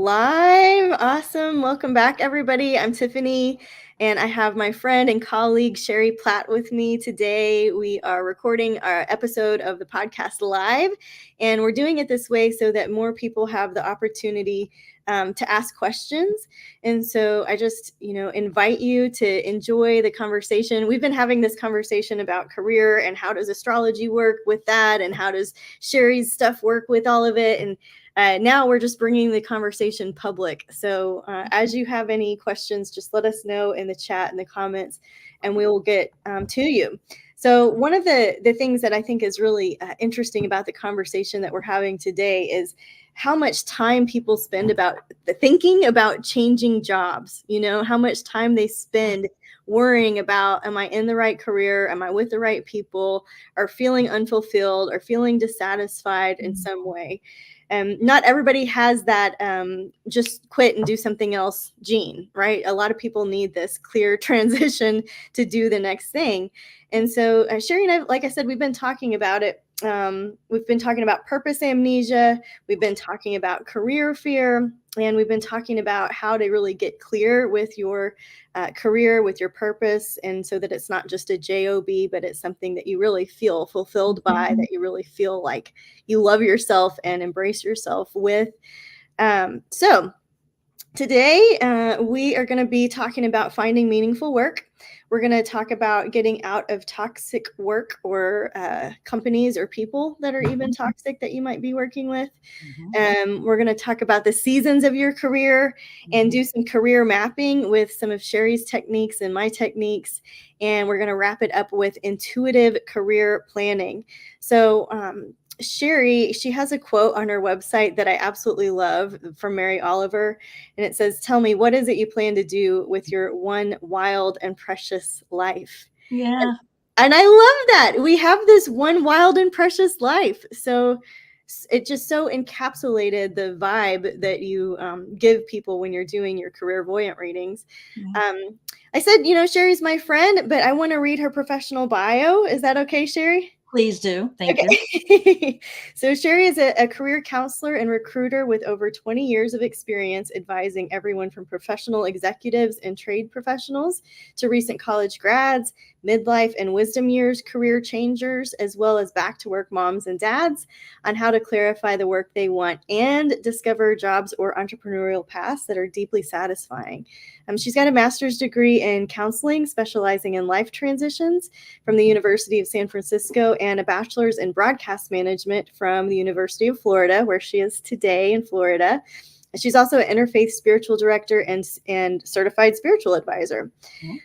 live. Awesome. Welcome back, everybody. I'm Tiffany, and I have my friend and colleague Sherry Platt with me today. We are recording our episode of the podcast live, and we're doing it this way so that more people have the opportunity to ask questions. And so I just, invite you to enjoy the conversation. We've been having this conversation about career and how does astrology work with that, and how does Sherry's stuff work with all of it. And now we're just bringing the conversation public. So as you have any questions, just let us know in the chat, in the comments, and we will get to you. So one of the things that I think is really interesting about the conversation that we're having today is how much time people spend about thinking about changing jobs, how much time they spend worrying about, am I in the right career? Am I with the right people? Or feeling unfulfilled or feeling dissatisfied in some way. Not everybody has that just quit and do something else gene, right? A lot of people need this clear transition to do the next thing. And so Sherry and I, like I said, we've been talking about it. We've been talking about purpose-amnesia. We've been talking about career fear. And we've been talking about how to really get clear with your career, with your purpose, and so that it's not just a job, but it's something that you really feel fulfilled by, that you really feel like you love yourself and embrace yourself with. So today we are going to be talking about finding meaningful work. We're going to talk about getting out of toxic work, or companies or people that are even toxic that you might be working with. We're going to talk about the seasons of your career and do some career mapping with some of Sherry's techniques and my techniques. And we're going to wrap it up with intuitive career planning. So Sherry, she has a quote on her website that I absolutely love from Mary Oliver. And it says, "Tell me, what is it you plan to do with your one wild and precious life?" Yeah. And I love that. We have this one wild and precious life. So it just so encapsulated the vibe that you give people when you're doing your career-voyant readings. I said, Sherry's my friend, but I want to read her professional bio. Is that okay, Sherry? Please do. Thank you. So Sherry is a career counselor and recruiter with over 20 years of experience advising everyone from professional executives and trade professionals to recent college grads, midlife and wisdom years career changers, as well as back to work moms and dads on how to clarify the work they want and discover jobs or entrepreneurial paths that are deeply satisfying. She's got a master's degree in counseling, specializing in life transitions from the University of San Francisco, and a bachelor's in broadcast management from the University of Florida, where she is today in Florida. She's also an interfaith spiritual director and certified spiritual advisor.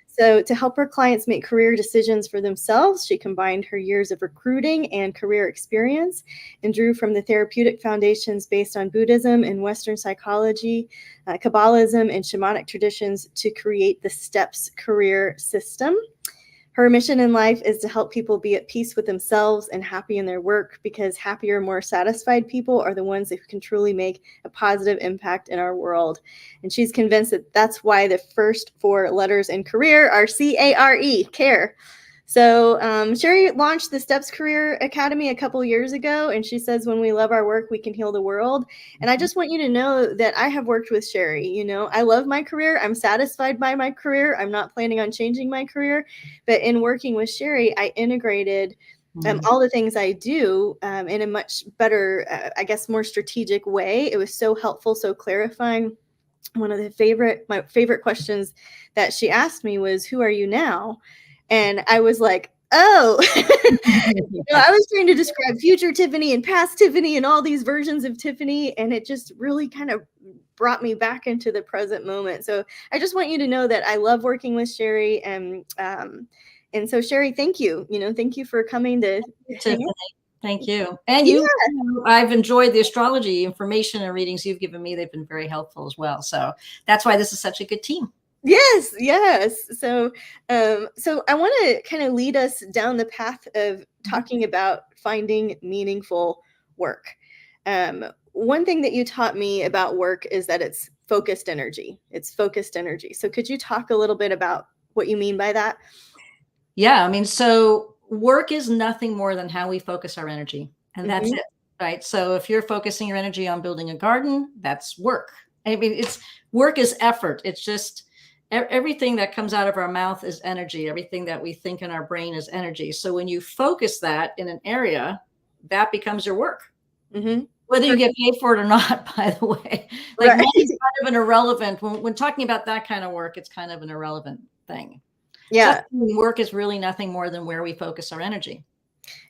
So to help her clients make career decisions for themselves, she combined her years of recruiting and career experience and drew from the therapeutic foundations based on Buddhism and Western psychology, Kabbalism, and shamanic traditions to create the STEPS career system. Her mission in life is to help people be at peace with themselves and happy in their work, because happier, more satisfied people are the ones that can truly make a positive impact in our world. And she's convinced that that's why the first four letters in career are CARE, care. So Sherry launched the STEPS Career Academy a couple years ago, and she says, when we love our work, we can heal the world. And I just want you to know that I have worked with Sherry. I love my career. I'm satisfied by my career. I'm not planning on changing my career. But in working with Sherry, I integrated all the things I do in a much better, more strategic way. It was so helpful, so clarifying. One of my favorite questions that she asked me was, "Who are you now?" And I was like, oh, I was trying to describe future Tiffany and past Tiffany and all these versions of Tiffany. And it just really kind of brought me back into the present moment. So I just want you to know that I love working with Sherry. And so Sherry, thank you. Thank you for coming to Tiffany. Thank you. And I've enjoyed the astrology information and readings you've given me. They've been very helpful as well. So that's why this is such a good team. Yes. So I want to kind of lead us down the path of talking about finding meaningful work. One thing that you taught me about work is that it's focused energy. So could you talk a little bit about what you mean by that? Yeah, so work is nothing more than how we focus our energy, and that's it, right? So if you're focusing your energy on building a garden, that's work. I mean, work is effort. It's just everything that comes out of our mouth is energy. Everything that we think in our brain is energy. So when you focus that in an area, that becomes your work. Mm-hmm. Whether you get paid for it or not, by the way. Like, Right. money's kind of an irrelevant, when talking about that kind of work, it's kind of an irrelevant thing. Yeah. Work is really nothing more than where we focus our energy.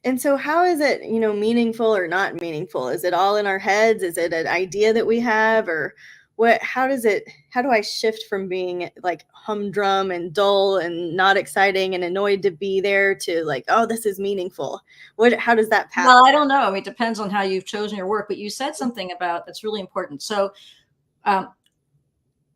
And so how is it, meaningful or not meaningful? Is it all in our heads? Is it an idea that we have, or how do I shift from being like humdrum and dull and not exciting and annoyed to be there to like, oh, this is meaningful? How does that path? Well, I don't know. It depends on how you've chosen your work, but you said something about that's really important. So,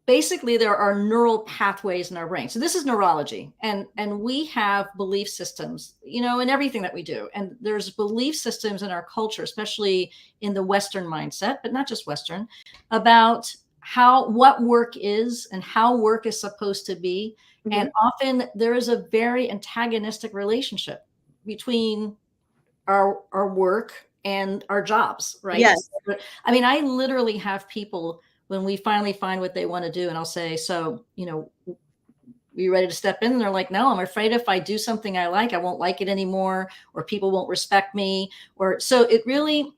basically, there are neural pathways in our brain. So this is neurology, and we have belief systems, in everything that we do. And there's belief systems in our culture, especially in the Western mindset, but not just Western, about what work is and how work is supposed to be. Mm-hmm. And often there is a very antagonistic relationship between our work and our jobs, right? Yes. I mean, I literally have people, when we finally find what they want to do, and I'll say, so, are you ready to step in? And they're like, no, I'm afraid if I do something I like, I won't like it anymore, or people won't respect me. So it really,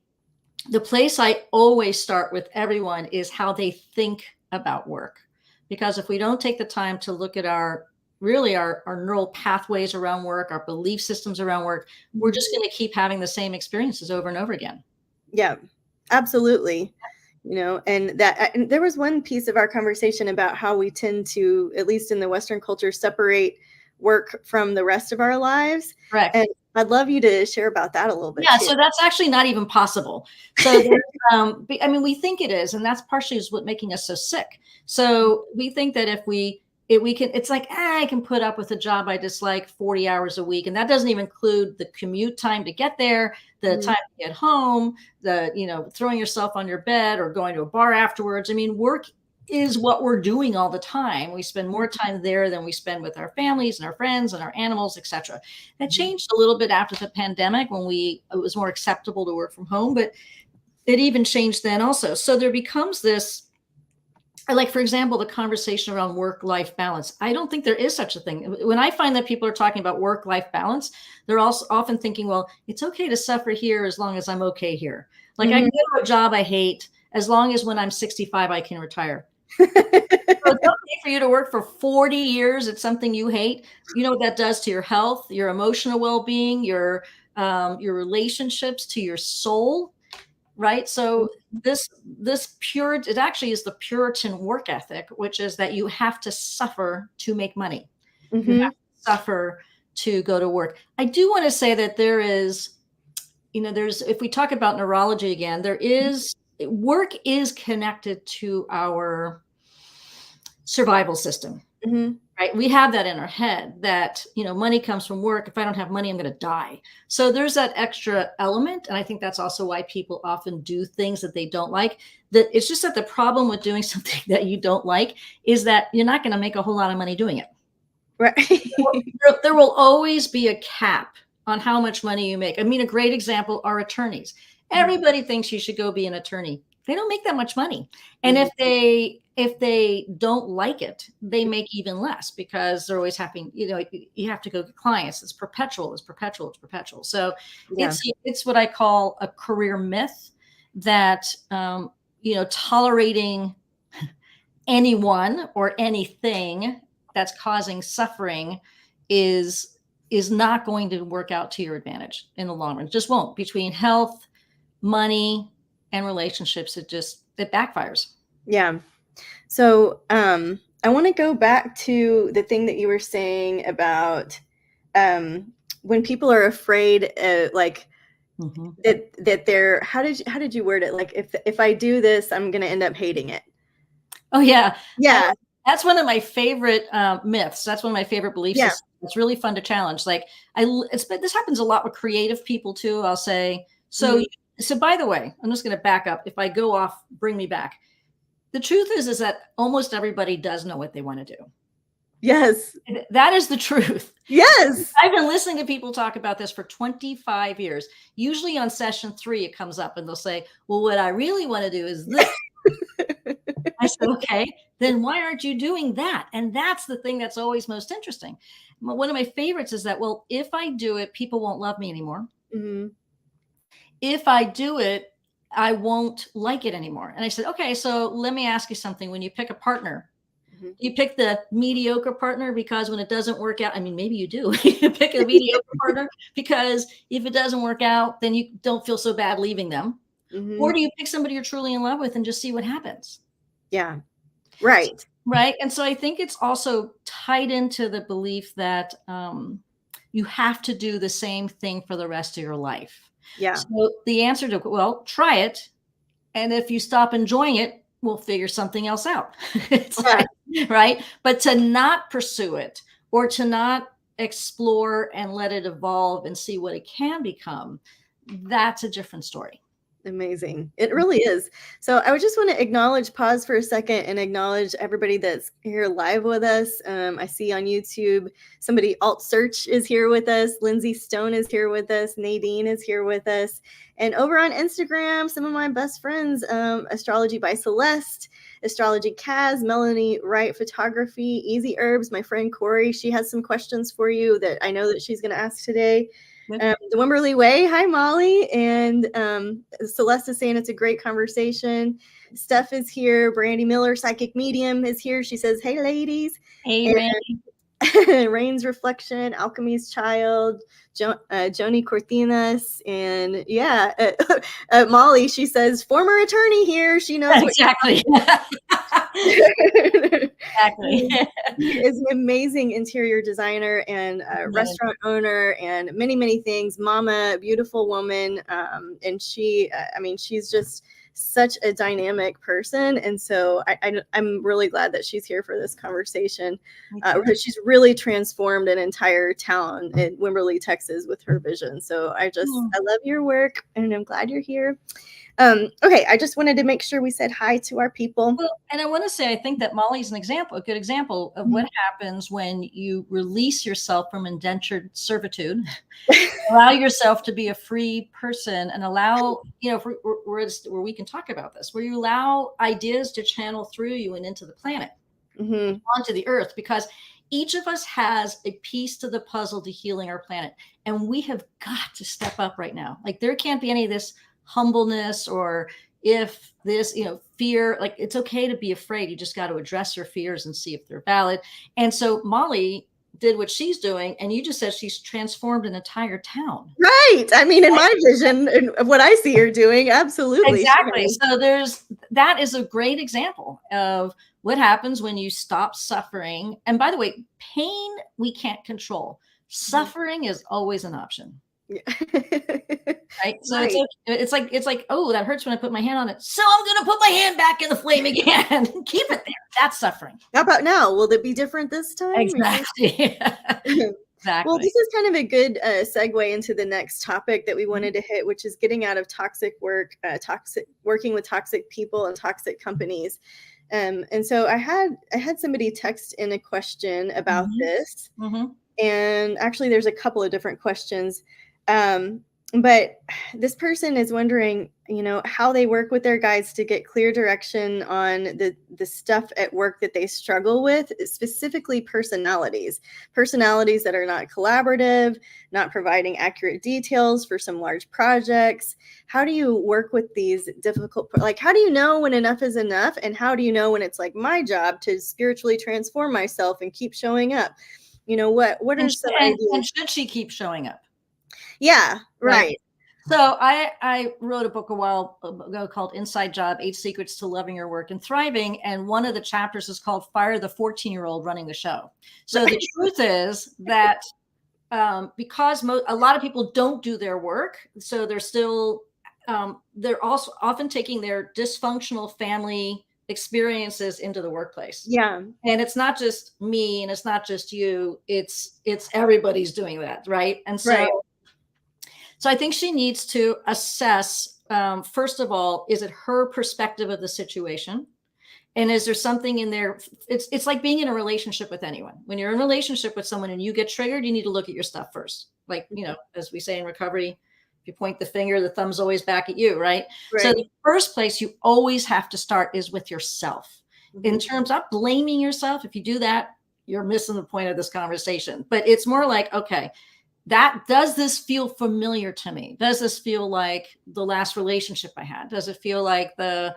the place I always start with everyone is how they think about work. Because if we don't take the time to look at our neural pathways around work, our belief systems around work, we're just going to keep having the same experiences over and over again. Yeah, absolutely. And there was one piece of our conversation about how we tend to, at least in the Western culture, separate work from the rest of our lives. Correct. And I'd love you to share about that a little bit. Yeah, too. So that's actually not even possible. So, I mean, we think it is, and that's partially is what making us so sick. So we think that if we can, it's like, I can put up with a job I dislike 40 hours a week. And that doesn't even include the commute time to get there, the time to get home, throwing yourself on your bed or going to a bar afterwards. I mean, work is what we're doing all the time. We spend more time there than we spend with our families and our friends and our animals, etc. That changed a little bit after the pandemic when it was more acceptable to work from home, but it even changed then also. So there becomes this, like, for example, the conversation around work-life balance. I don't think there is such a thing. When I find that people are talking about work-life balance, they're also often thinking, well, it's okay to suffer here as long as I'm okay here. Like, I can get a job I hate as long as when I'm 65, I can retire. So it's okay for you to work for 40 years at something you hate. You know what that does to your health, your emotional well-being, your relationships, to your soul. Right. So it actually is the Puritan work ethic, which is that you have to suffer to make money. Mm-hmm. You have to suffer to go to work. I do want to say that there is, if we talk about neurology again, work is connected to our survival system. Mm-hmm. Right. We have that in our head that, money comes from work. If I don't have money, I'm going to die. So there's that extra element. And I think that's also why people often do things that they don't like. It's just that the problem with doing something that you don't like is that you're not going to make a whole lot of money doing it. Right. There will always be a cap on how much money you make. I mean, a great example are attorneys. Everybody thinks you should go be an attorney. They don't make that much money. And if they don't like it, they make even less because they're always having, you have to go get clients. It's perpetual. So it's what I call a career myth that, tolerating anyone or anything that's causing suffering is not going to work out to your advantage in the long run. It just won't. Between health, money, and relationships, it backfires. Yeah. So I want to go back to the thing that you were saying about when people are afraid, that they're, how did you word it? Like, if I do this, I'm going to end up hating it. Oh yeah. Yeah. That's one of my favorite myths. That's one of my favorite beliefs. Yeah. It's really fun to challenge. Like this happens a lot with creative people too. I'll say, so by the way, I'm just going to back up. If I go off, bring me back. The truth is that almost everybody does know what they want to do. Yes. That is the truth. Yes. I've been listening to people talk about this for 25 years. Usually on session 3, it comes up and they'll say, well, what I really want to do is this. I said, okay, then why aren't you doing that? And that's the thing that's always most interesting. One of my favorites is that, well, if I do it, people won't love me anymore. Mm-hmm. If I do it, I won't like it anymore. And I said, okay, so let me ask you something. When you pick a partner, Mm-hmm. you pick the mediocre partner because when it doesn't work out, I mean, maybe you do. You pick a mediocre partner because if it doesn't work out, then you don't feel so bad leaving them. Mm-hmm. Or do you pick somebody you're truly in love with and just see what happens? Yeah. Right. Right. And so I think it's also tied into the belief that you have to do the same thing for the rest of your life. Yeah. So the answer to, well, try it. And if you stop enjoying it, we'll figure something else out. It's Yeah. like, right. But to not pursue it or to not explore and let it evolve and see what it can become, that's a different story. Amazing. It really is. So I would just want to pause for a second and acknowledge everybody that's here live with us. I see on YouTube, somebody Alt Search is here with us. Lindsay Stone is here with us. Nadine is here with us. And over on Instagram, some of my best friends, Astrology by Celeste, Astrology Kaz, Melanie Wright Photography, Easy Herbs, my friend Corey, she has some questions for you that I know that she's going to ask today. The Wimberley Way, hi Molly, and Celeste is saying it's a great conversation. Steph is here. Brandy Miller, psychic medium, is here. She says, "Hey ladies." Hey, Randy. Rain's Reflection, Alchemy's Child, Joni Cortinas, and yeah, Molly. She says, "Former attorney here. She knows exactly." Exactly. He is an amazing interior designer and restaurant owner and many, many things. Mama, beautiful woman. And she, I mean, she's just such a dynamic person. And so I'm really glad that she's here for this conversation. Because she's really transformed an entire town in Wimberley, Texas with her vision. So I love your work and I'm glad you're here. Okay, I just wanted to make sure we said hi to our people. Well, and I want to say, I think that Molly's an example, a good example of what happens when you release yourself from indentured servitude, allow yourself to be a free person, and allow, where we can talk about this, where you allow ideas to channel through you and into the planet, onto the earth, because each of us has a piece to the puzzle to healing our planet. And we have got to step up right now. Like there can't be any of this humbleness or if this, fear, like it's okay to be afraid. You just got to address your fears and see if they're valid. And so Molly did what she's doing. And you just said she's transformed an entire town. Right. I mean, in my vision of what I see her doing, absolutely. Exactly. So that is a great example of what happens when you stop suffering. And by the way, pain, we can't control. Suffering is always an option. Yeah. Right. So it's like, oh, that hurts when I put my hand on it. So I'm going to put my hand back in the flame again. Keep it there. That's suffering. How about now? Will it be different this time? Exactly. Exactly. Well, this is kind of a good segue into the next topic that we wanted to hit, which is getting out of toxic work, working with toxic people and toxic companies. And so I had somebody text in a question about this. And actually, there's a couple of different questions. But this person is wondering, how they work with their guides to get clear direction on the stuff at work that they struggle with, specifically personalities that are not collaborative, not providing accurate details for some large projects. How do you work with these difficult, like, how do you know when enough is enough? And how do you know when it's like my job to spiritually transform myself and keep showing up? What are some ideas? And should she keep showing up? Yeah, right. So I wrote a book a while ago called Inside Job, 8 Secrets to Loving Your Work and Thriving. And one of the chapters is called Fire the 14-Year-Old Running the Show. So the truth is that because a lot of people don't do their work, so they're still, they're also often taking their dysfunctional family experiences into the workplace. Yeah. And it's not just me and it's not just you, it's everybody's doing that. Right. And so I think she needs to assess, first of all, is it her perspective of the situation? And is there something in there? It's like being in a relationship with anyone. When you're in a relationship with someone and you get triggered, you need to look at your stuff first. Like, as we say in recovery, if you point the finger, the thumb's always back at you, right? So the first place you always have to start is with yourself. in terms of blaming yourself. If you do that, you're missing the point of this conversation. But it's more like, okay, does this feel familiar to me? Does this feel like the last relationship I had? Does it feel like the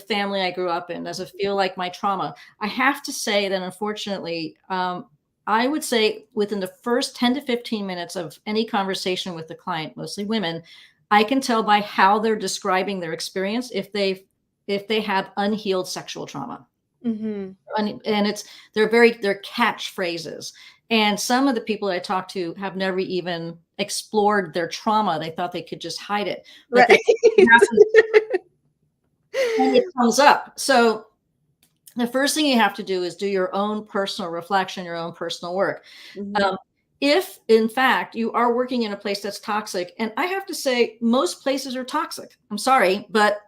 family I grew up in? Does it feel like my trauma? I have to say that, unfortunately, I would say within the first 10 to 15 minutes of any conversation with the client, mostly women, I can tell by how they're describing their experience if they have unhealed sexual trauma. And they're catchphrases. And some of the people that I talk to have never even explored their trauma. They thought they could just hide it. But right. And it comes up. So the first thing you have to do is do your own personal reflection, your own personal work. If, in fact, you are working in a place that's toxic, and I have to say, most places are toxic. I'm sorry, but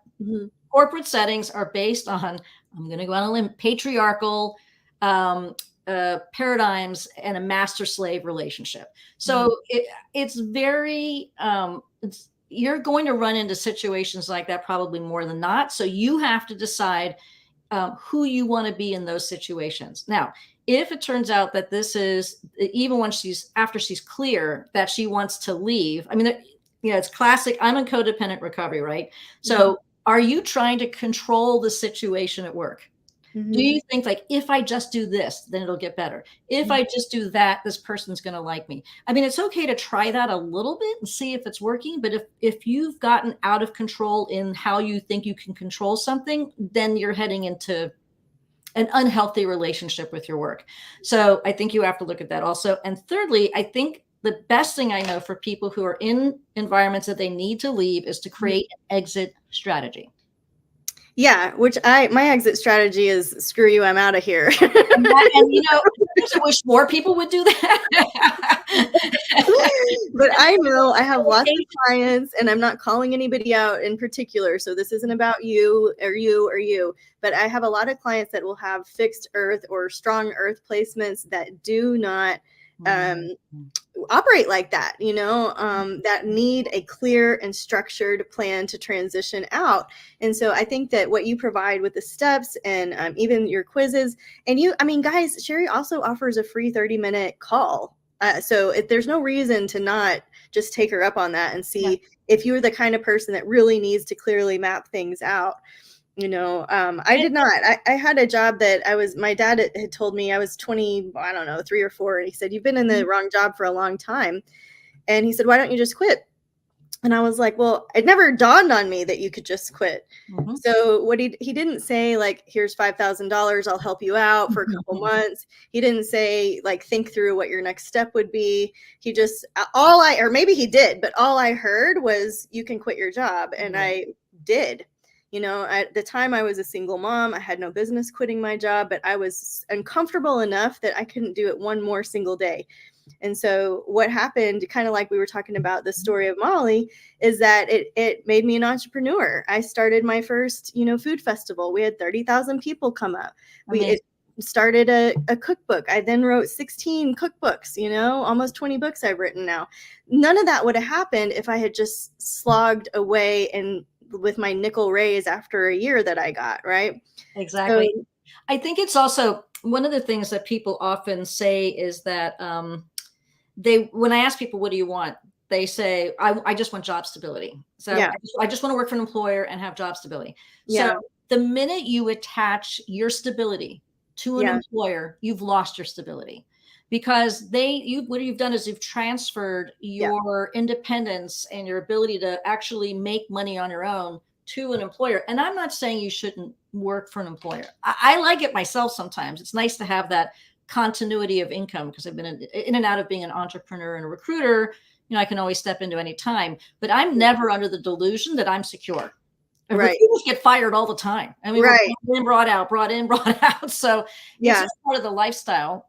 corporate settings are based on, I'm going to go on a limb, patriarchal paradigms and a master-slave relationship. So it's very, you're going to run into situations like that probably more than not. So you have to decide who you want to be in those situations. Now, if it turns out that this is, even when after she's clear that she wants to leave, I mean, it's classic. I'm in codependent recovery, right? So are you trying to control the situation at work? Do you think, like, if I just do this, then it'll get better? If I just do that, this person's going to like me. I mean, it's okay to try that a little bit and see if it's working. But if you've gotten out of control in how you think you can control something, then you're heading into an unhealthy relationship with your work. So I think you have to look at that also. And thirdly, I think the best thing I know for people who are in environments that they need to leave is to create an exit strategy. Yeah, which my exit strategy is screw you, I'm out of here. And I wish more people would do that. But I know I have lots of clients, and I'm not calling anybody out in particular. So this isn't about you or you or you, but I have a lot of clients that will have fixed earth or strong earth placements that do not operate like that, that need a clear and structured plan to transition out. And so I think that what you provide with the steps and even your quizzes, and guys, Sherry also offers a free 30-minute call. So if there's no reason to not just take her up on that and see if you're the kind of person that really needs to clearly map things out. I did not. I had a job that my dad had told me I was 20, I don't know, 3 or 4. And he said, you've been in the wrong job for a long time. And he said, why don't you just quit? And I was like, well, it never dawned on me that you could just quit. So what he didn't say, like, here's $5,000, I'll help you out for a couple months. He didn't say, like, think through what your next step would be. He just, or maybe he did, but all I heard was, you can quit your job. And I did. At the time I was a single mom. I had no business quitting my job, but I was uncomfortable enough that I couldn't do it one more single day. And so what happened, kind of like we were talking about the story of Molly, is that it made me an entrepreneur. I started my first, food festival. We had 30,000 people come up. It started a cookbook. I then wrote 16 cookbooks, almost 20 books I've written now. None of that would have happened if I had just slogged away and with my nickel raise after a year that I got, right? Exactly. So, I think it's also one of the things that people often say is that when I ask people, what do you want? They say, I just want job stability. So I just want to work for an employer and have job stability. So the minute you attach your stability to an employer, you've lost your stability. Because what you've done is you've transferred your independence and your ability to actually make money on your own to an employer. And I'm not saying you shouldn't work for an employer. I like it myself sometimes. It's nice to have that continuity of income because I've been in and out of being an entrepreneur and a recruiter. I can always step into any time, but I'm never under the delusion that I'm secure. Recruiters get fired all the time. I mean, we're brought in, brought out. So it's just part of the lifestyle.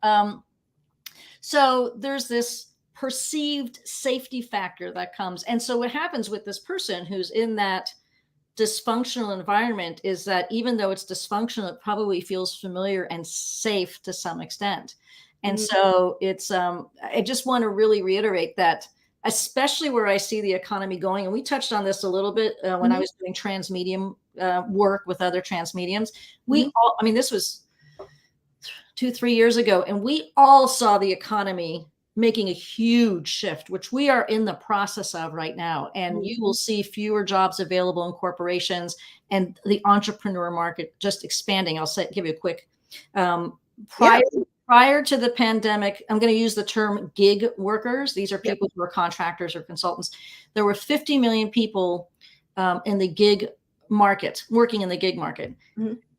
So there's this perceived safety factor that comes. And so what happens with this person who's in that dysfunctional environment is that even though it's dysfunctional, it probably feels familiar and safe to some extent. And so it's, I just want to really reiterate that especially where I see the economy going. And we touched on this a little bit when I was doing transmedium work with other transmediums. I mean, this was 2-3 years ago, and we all saw the economy making a huge shift, which we are in the process of right now. And you will see fewer jobs available in corporations and the entrepreneur market just expanding. I'll give you a quick prior to the pandemic, I'm going to use the term gig workers. These are people who are contractors or consultants. There were 50 million people in the gig market, working in the gig market.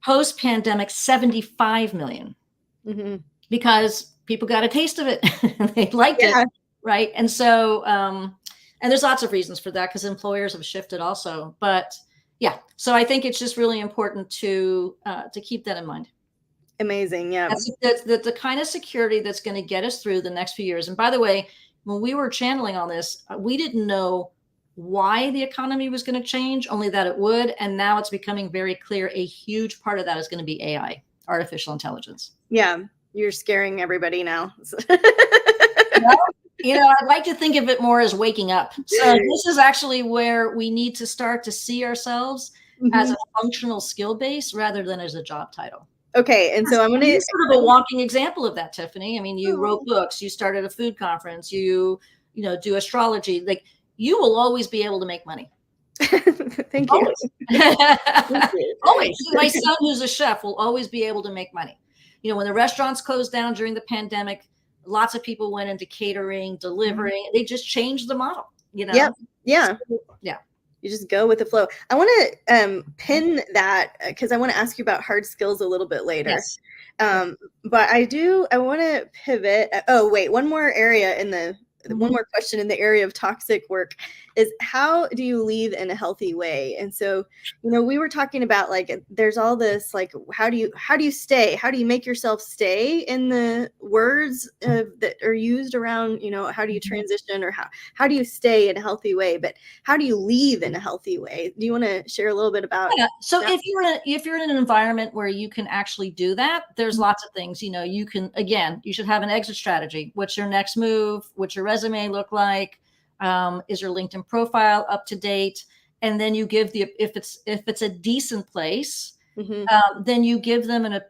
Post-pandemic, 75 million. Because people got a taste of it. They liked it, right? And so, and there's lots of reasons for that because employers have shifted also. But yeah, so I think it's just really important to keep that in mind. Amazing. Yeah. That's the kind of security that's going to get us through the next few years. And by the way, when we were channeling on this, we didn't know why the economy was going to change, only that it would. And now it's becoming very clear. A huge part of that is going to be AI, artificial intelligence. Yeah. You're scaring everybody now. Well, I'd like to think of it more as waking up. So this is actually where we need to start to see ourselves as a functional skill base rather than as a job title. Okay. And so I'm going to sort of a walking example of that, Tiffany. I mean, you wrote books, you started a food conference, you do astrology. Like, you will always be able to make money. Thank you. Always. My son, who's a chef, will always be able to make money. When the restaurants closed down during the pandemic, lots of people went into catering, delivering. They just changed the model, Yeah. So, yeah. You just go with the flow. I want to pin that because I want to ask you about hard skills a little bit later. Yes. But I want to pivot. Oh, wait, one more question in the area of toxic work is, how do you leave in a healthy way? And so, we were talking about, like, there's all this, like, how do you stay? How do you make yourself stay in the words that are used around, how do you transition, or how do you stay in a healthy way? But how do you leave in a healthy way? Do you want to share a little bit about? Yeah. So if you're in an environment where you can actually do that, there's lots of things, you should have an exit strategy. What's your next move? What's your resume look like? Is your LinkedIn profile up to date? And then you give if it's a decent place, then you give them an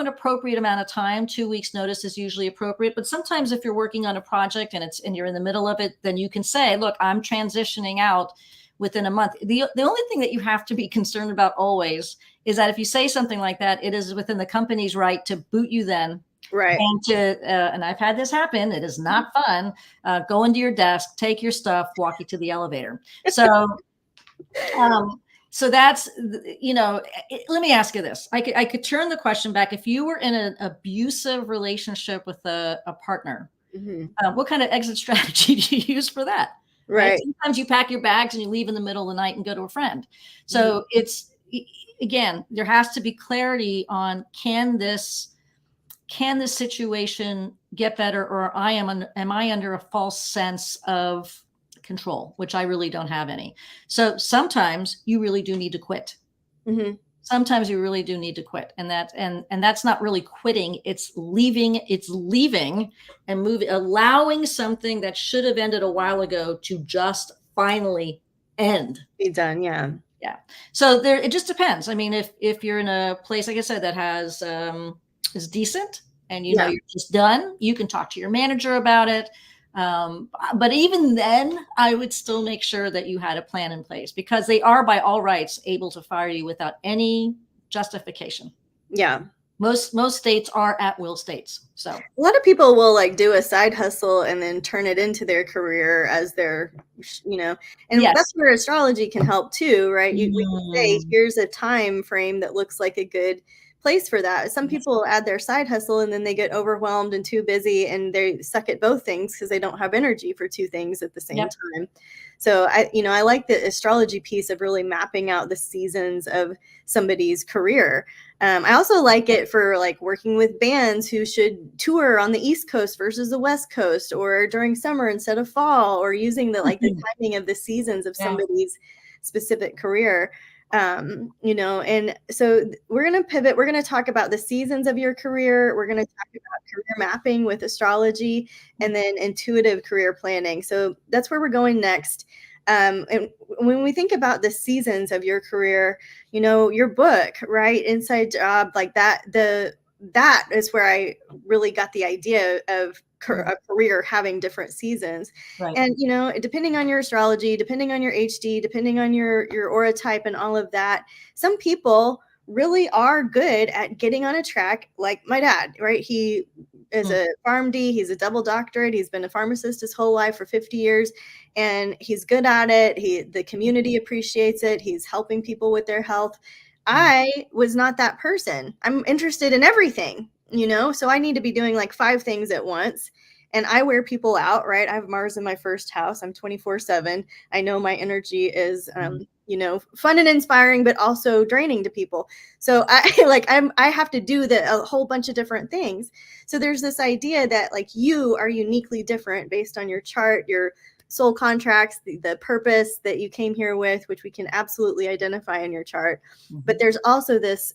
appropriate amount of time. 2 weeks notice is usually appropriate. But sometimes if you're working on a project and you're in the middle of it, then you can say, look, I'm transitioning out within a month. The only thing that you have to be concerned about always is that if you say something like that, it is within the company's right to boot you then. Right. And I've had this happen. It is not fun. Go into your desk, take your stuff, walk you to the elevator. So, so that's, let me ask you this. I could turn the question back. If you were in an abusive relationship with a partner, what kind of exit strategy do you use for that? Right. Sometimes you pack your bags and you leave in the middle of the night and go to a friend. So it's, again, there has to be clarity on, can this situation get better, or am I under a false sense of control, which I really don't have any. So sometimes you really do need to quit. Sometimes you really do need to quit, and that's not really quitting. It's leaving and moving, allowing something that should have ended a while ago to just finally end. Be done. Yeah. Yeah. So it just depends. I mean, if you're in a place, like I said, that has is decent, and you're just done, you can talk to your manager about it. But even then, I would still make sure that you had a plan in place, because they are, by all rights, able to fire you without any justification. Yeah. Most states are at-will states. So a lot of people will do a side hustle and then turn it into their career as their, and that's where astrology can help too, right? We can say, here's a time frame that looks like a good place for that. Some people add their side hustle and then they get overwhelmed and too busy, and they suck at both things because they don't have energy for two things at the same time. So I like the astrology piece of really mapping out the seasons of somebody's career. I also like it for working with bands who should tour on the East Coast versus the West Coast, or during summer instead of fall, or using the timing of the seasons of somebody's specific career. And so we're going to pivot. We're going to talk about the seasons of your career. We're going to talk about career mapping with astrology, and then intuitive career planning. So that's where we're going next. And when we think about the seasons of your career, your book, right? Inside Job, like that is where I really got the idea of a career having different seasons. Right. And, depending on your astrology, depending on your HD, depending on your aura type and all of that, some people really are good at getting on a track, like my dad, right? He is a PharmD, he's a double doctorate, he's been a pharmacist his whole life for 50 years, and he's good at it. The community appreciates it. He's helping people with their health. I was not that person. I'm interested in everything, so I need to be doing like 5 things at once. And I wear people out, right? I have Mars in my first house. I'm 24/7. I know my energy is, fun and inspiring, but also draining to people. So I have to do a whole bunch of different things. So there's this idea that like you are uniquely different based on your chart, your soul contracts, the purpose that you came here with, which we can absolutely identify in your chart. But there's also this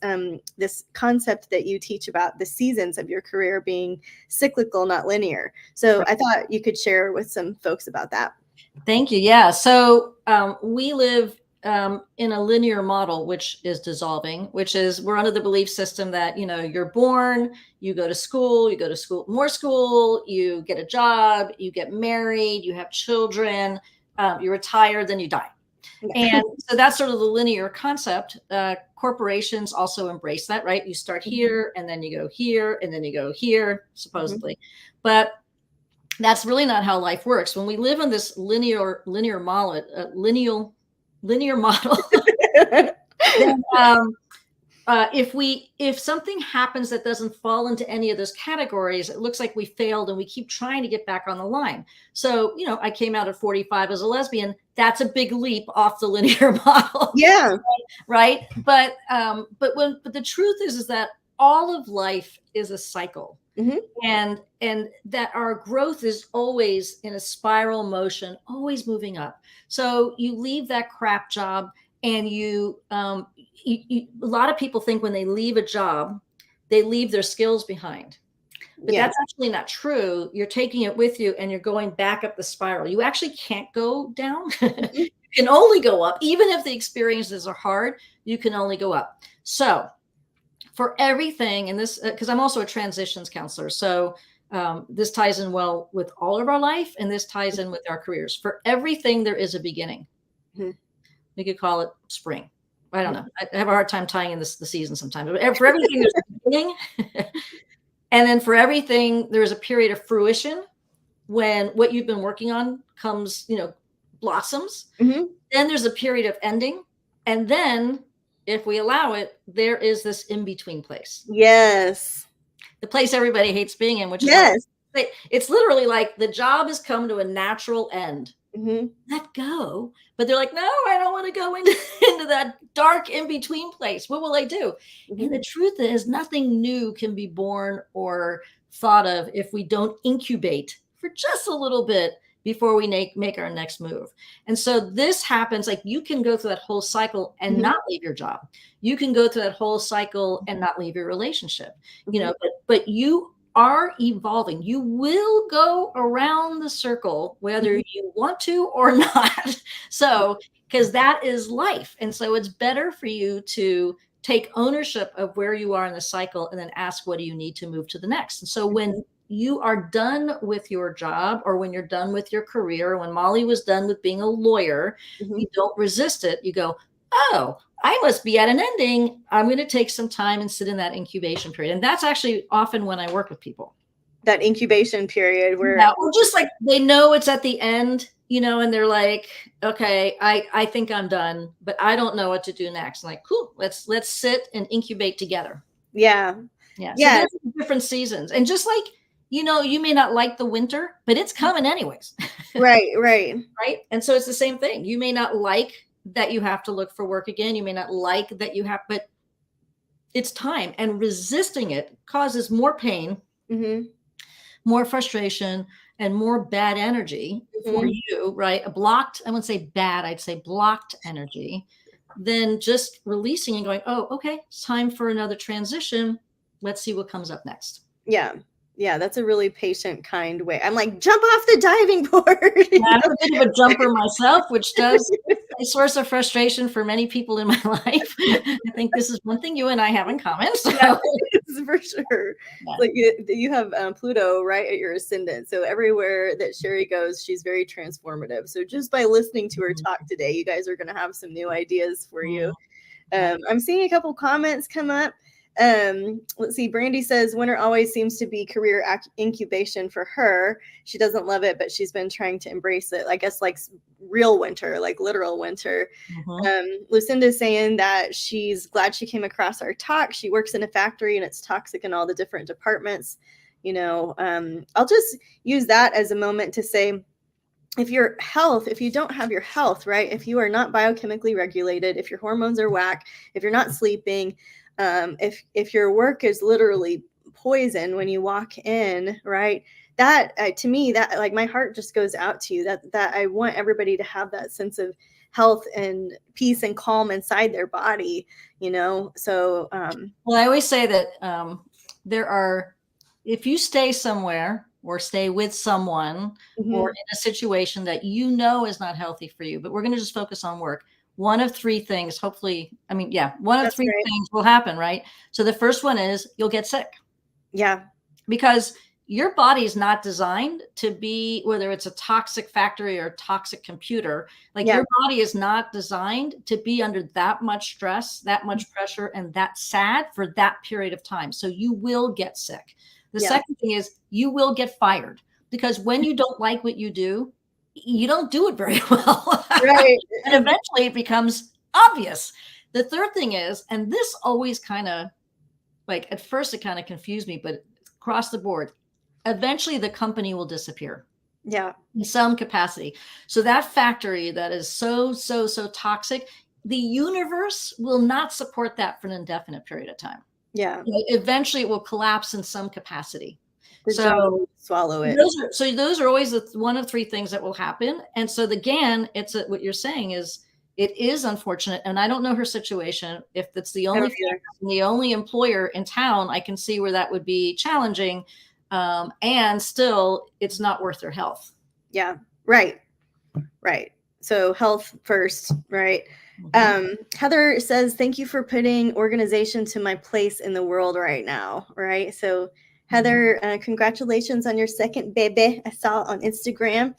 concept that you teach about the seasons of your career being cyclical, not linear. So I thought you could share with some folks about that. Thank you. Yeah. So we live in a linear model, which is dissolving, which is we're under the belief system that, you're born, you go to school, more school, you get a job, you get married, you have children, you retire, then you die. Yeah. And so that's sort of the linear concept. Corporations also embrace that, right? You start here and then you go here and then you go here, supposedly. But that's really not how life works. When we live in this linear model, then, if something happens that doesn't fall into any of those categories, it looks like we failed and we keep trying to get back on the line. So, I came out at 45 as a lesbian. That's a big leap off the linear model. Yeah. Right. But the truth is that all of life is a cycle. And that our growth is always in a spiral motion, always moving up. So you leave that crap job and a lot of people think when they leave a job, they leave their skills behind. But that's actually not true. You're taking it with you and you're going back up the spiral. You actually can't go down. You can only go up. Even if the experiences are hard, you can only go up. So for everything, and this, because I'm also a transitions counselor. So this ties in well with all of our life, and this ties in with our careers. For everything, there is a beginning. We could call it spring. I don't know. I have a hard time tying in the season sometimes. But for everything, there's a beginning. And then for everything, there's a period of fruition when what you've been working on comes, blossoms. Then there's a period of ending. And then, if we allow it, there is this in-between place. Yes. The place everybody hates being in, which is it's literally like the job has come to a natural end. Let go. But they're like, no, I don't want to go into that dark in-between place. What will I do? And the truth is nothing new can be born or thought of if we don't incubate for just a little bit before we make our next move. And so this happens, like you can go through that whole cycle and not leave your job. You can go through that whole cycle and not leave your relationship, but you are evolving. You will go around the circle, whether you want to or not. So, because that is life. And so it's better for you to take ownership of where you are in the cycle and then ask, what do you need to move to the next? And so when you are done with your job, or when you're done with your career, when Molly was done with being a lawyer, you don't resist it. You go, oh, I must be at an ending. I'm going to take some time and sit in that incubation period. And that's actually often when I work with people. That incubation period where or just like they know it's at the end, and they're like, okay, I think I'm done, but I don't know what to do next. I'm like, cool, let's sit and incubate together. Yeah. So there's different seasons. And just like, you may not like the winter, but it's coming anyways. Right. And so it's the same thing. You may not like that you have to look for work again. You may not like that you have, but it's time. And resisting it causes more pain, more frustration, and more bad energy for you, right? I wouldn't say bad, I'd say blocked energy. then just releasing and going, oh, okay, it's time for another transition. Let's see what comes up next. Yeah. Yeah, that's a really patient, kind way. I'm like, jump off the diving board. I'm a bit of a jumper myself, which does a source of frustration for many people in my life. I think this is one thing you and I have in common. So. Yeah, for sure. Yeah. Like you have Pluto right at your ascendant. So everywhere that Sherry goes, she's very transformative. So just by listening to her talk today, you guys are going to have some new ideas for you. I'm seeing a couple comments come up. Let's see. Brandy says winter always seems to be career incubation for her. She doesn't love it, but she's been trying to embrace it. I guess like real winter, like literal winter. Lucinda's saying that she's glad she came across our talk. She works in a factory and it's toxic in all the different departments. You know, I'll just use that as a moment to say, if you don't have your health, right? If you are not biochemically regulated, if your hormones are whack, if you're not sleeping, if your work is literally poison when you walk in, right? That to me, that like my heart just goes out to you. That I want everybody to have that sense of health and peace and calm inside their body, you know. So well, I always say that if you stay somewhere or stay with someone or in a situation that you know is not healthy for you, but we're going to just focus on work. One of three things, hopefully, one of three things will happen, right? So the first one is you'll get sick. Yeah. Because your body is not designed to be, whether it's a toxic factory or a toxic computer, like your body is not designed to be under that much stress, that much pressure, and that sad for that period of time. So you will get sick. The second thing is you will get fired, because when you don't like what you do, you don't do it very well. Right. And eventually it becomes obvious. The third thing is, and this always kind of, like at first it kind of confused me, but across the board, eventually the company will disappear. Yeah. In some capacity. So that factory that is so toxic, the universe will not support that for an indefinite period of time. Yeah. Eventually it will collapse in some capacity. So swallow it. Those are always one of three things that will happen. And so again, what you're saying is, it is unfortunate. And I don't know her situation. If it's the only employer in town, I can see where that would be challenging. And still it's not worth their health. Yeah. Right. So health first, right? Heather says, thank you for putting organization to my place in the world right now. Right. So Heather, congratulations on your second baby. I saw it on Instagram.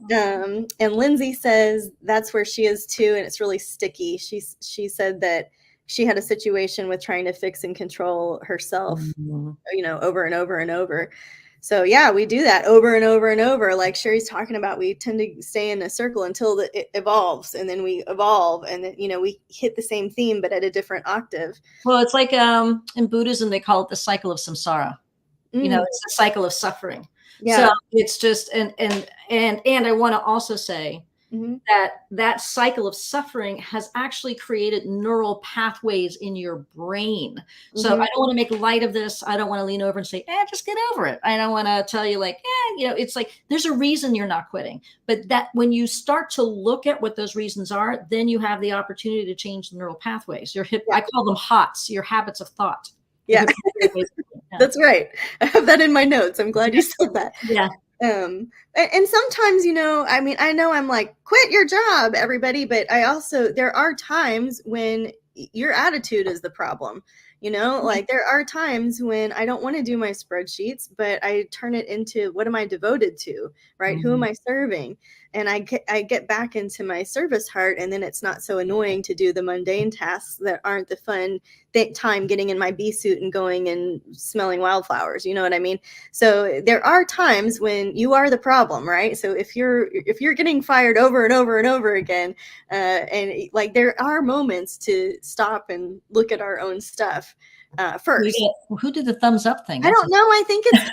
And Lindsay says that's where she is too, and it's really sticky. She said that she had a situation with trying to fix and control herself, you know, over and over and over. So yeah, we do that over and over and over. Like Sherry's talking about, we tend to stay in a circle until it evolves, and then we evolve, and then, you know, we hit the same theme but at a different octave. Well, it's like in Buddhism they call it the cycle of samsara. You know, it's the cycle of suffering. So it's just, and I want to also say that cycle of suffering has actually created neural pathways in your brain. So I don't want to make light of this. I don't want to lean over and say, just get over it. I don't want to tell you like, you know, it's like, there's a reason you're not quitting. But that when you start to look at what those reasons are, then you have the opportunity to change the neural pathways. I call them HOTS, your habits of thought. Yeah. That's right. I have that in my notes. I'm glad you said that. Yeah. And sometimes, you know, I mean, I know I'm like, quit your job, everybody, but there are times when your attitude is the problem. You know, like there are times when I don't want to do my spreadsheets, but I turn it into, what am I devoted to, right? Who am I serving? And I get back into my service heart, and then it's not so annoying to do the mundane tasks that aren't the fun time getting in my bee suit and going and smelling wildflowers. You know what I mean? So there are times when you are the problem, right? So if you're getting fired over and over and over again, and like there are moments to stop and look at our own stuff first. Who did the thumbs up thing? I don't know. I think it's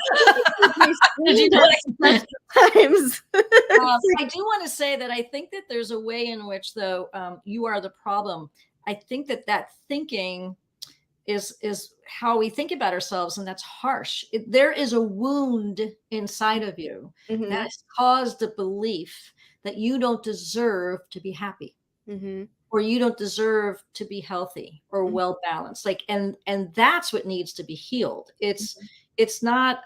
did you do it times. I do want to say that I think that there's a way in which, though, you are the problem. I think that thinking is how we think about ourselves, and that's harsh. There is a wound inside of you that has caused the belief that you don't deserve to be happy. or you don't deserve to be healthy or well balanced. Like, and that's what needs to be healed. It's not,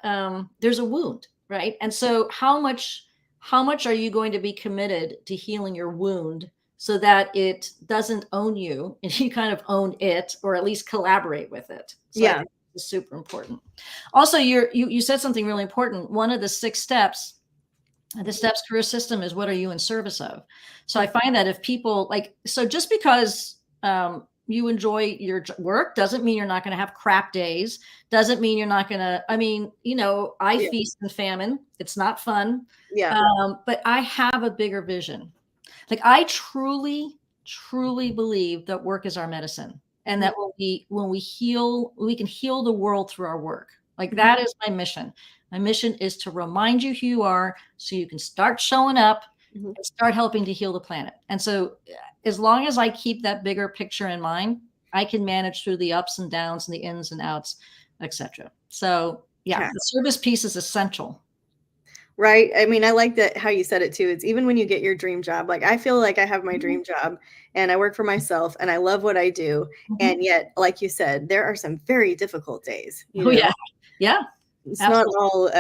there's a wound, right? And so how much are you going to be committed to healing your wound so that it doesn't own you and you kind of own it, or at least collaborate with it? So I think it's super important. Also, you said something really important. One of the 6 steps, the steps career system, is what are you in service of? So I find that if people so just because you enjoy your work doesn't mean you're not going to have crap days, doesn't mean you're not going to, I feast and famine. It's not fun. But I have a bigger vision. Like, I truly, truly believe that work is our medicine, and that when we heal, we can heal the world through our work. Like, that is my mission. My mission is to remind you who you are so you can start showing up and start helping to heal the planet. And so as long as I keep that bigger picture in mind, I can manage through the ups and downs and the ins and outs, etc. So the service piece is essential. Right. I mean, I like that how you said it too. It's even when you get your dream job, like I feel like I have my dream job and I work for myself and I love what I do. And yet, like you said, there are some very difficult days. You know? Yeah. It's not all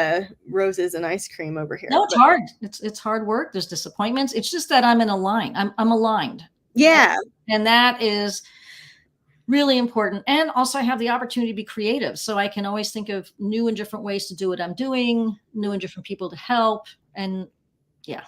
roses and ice cream over here. No, it's hard. It's hard work. There's disappointments. It's just that I'm in a line. I'm aligned. Yeah. And that is really important. And also I have the opportunity to be creative. So I can always think of new and different ways to do what I'm doing, new and different people to help. And yeah.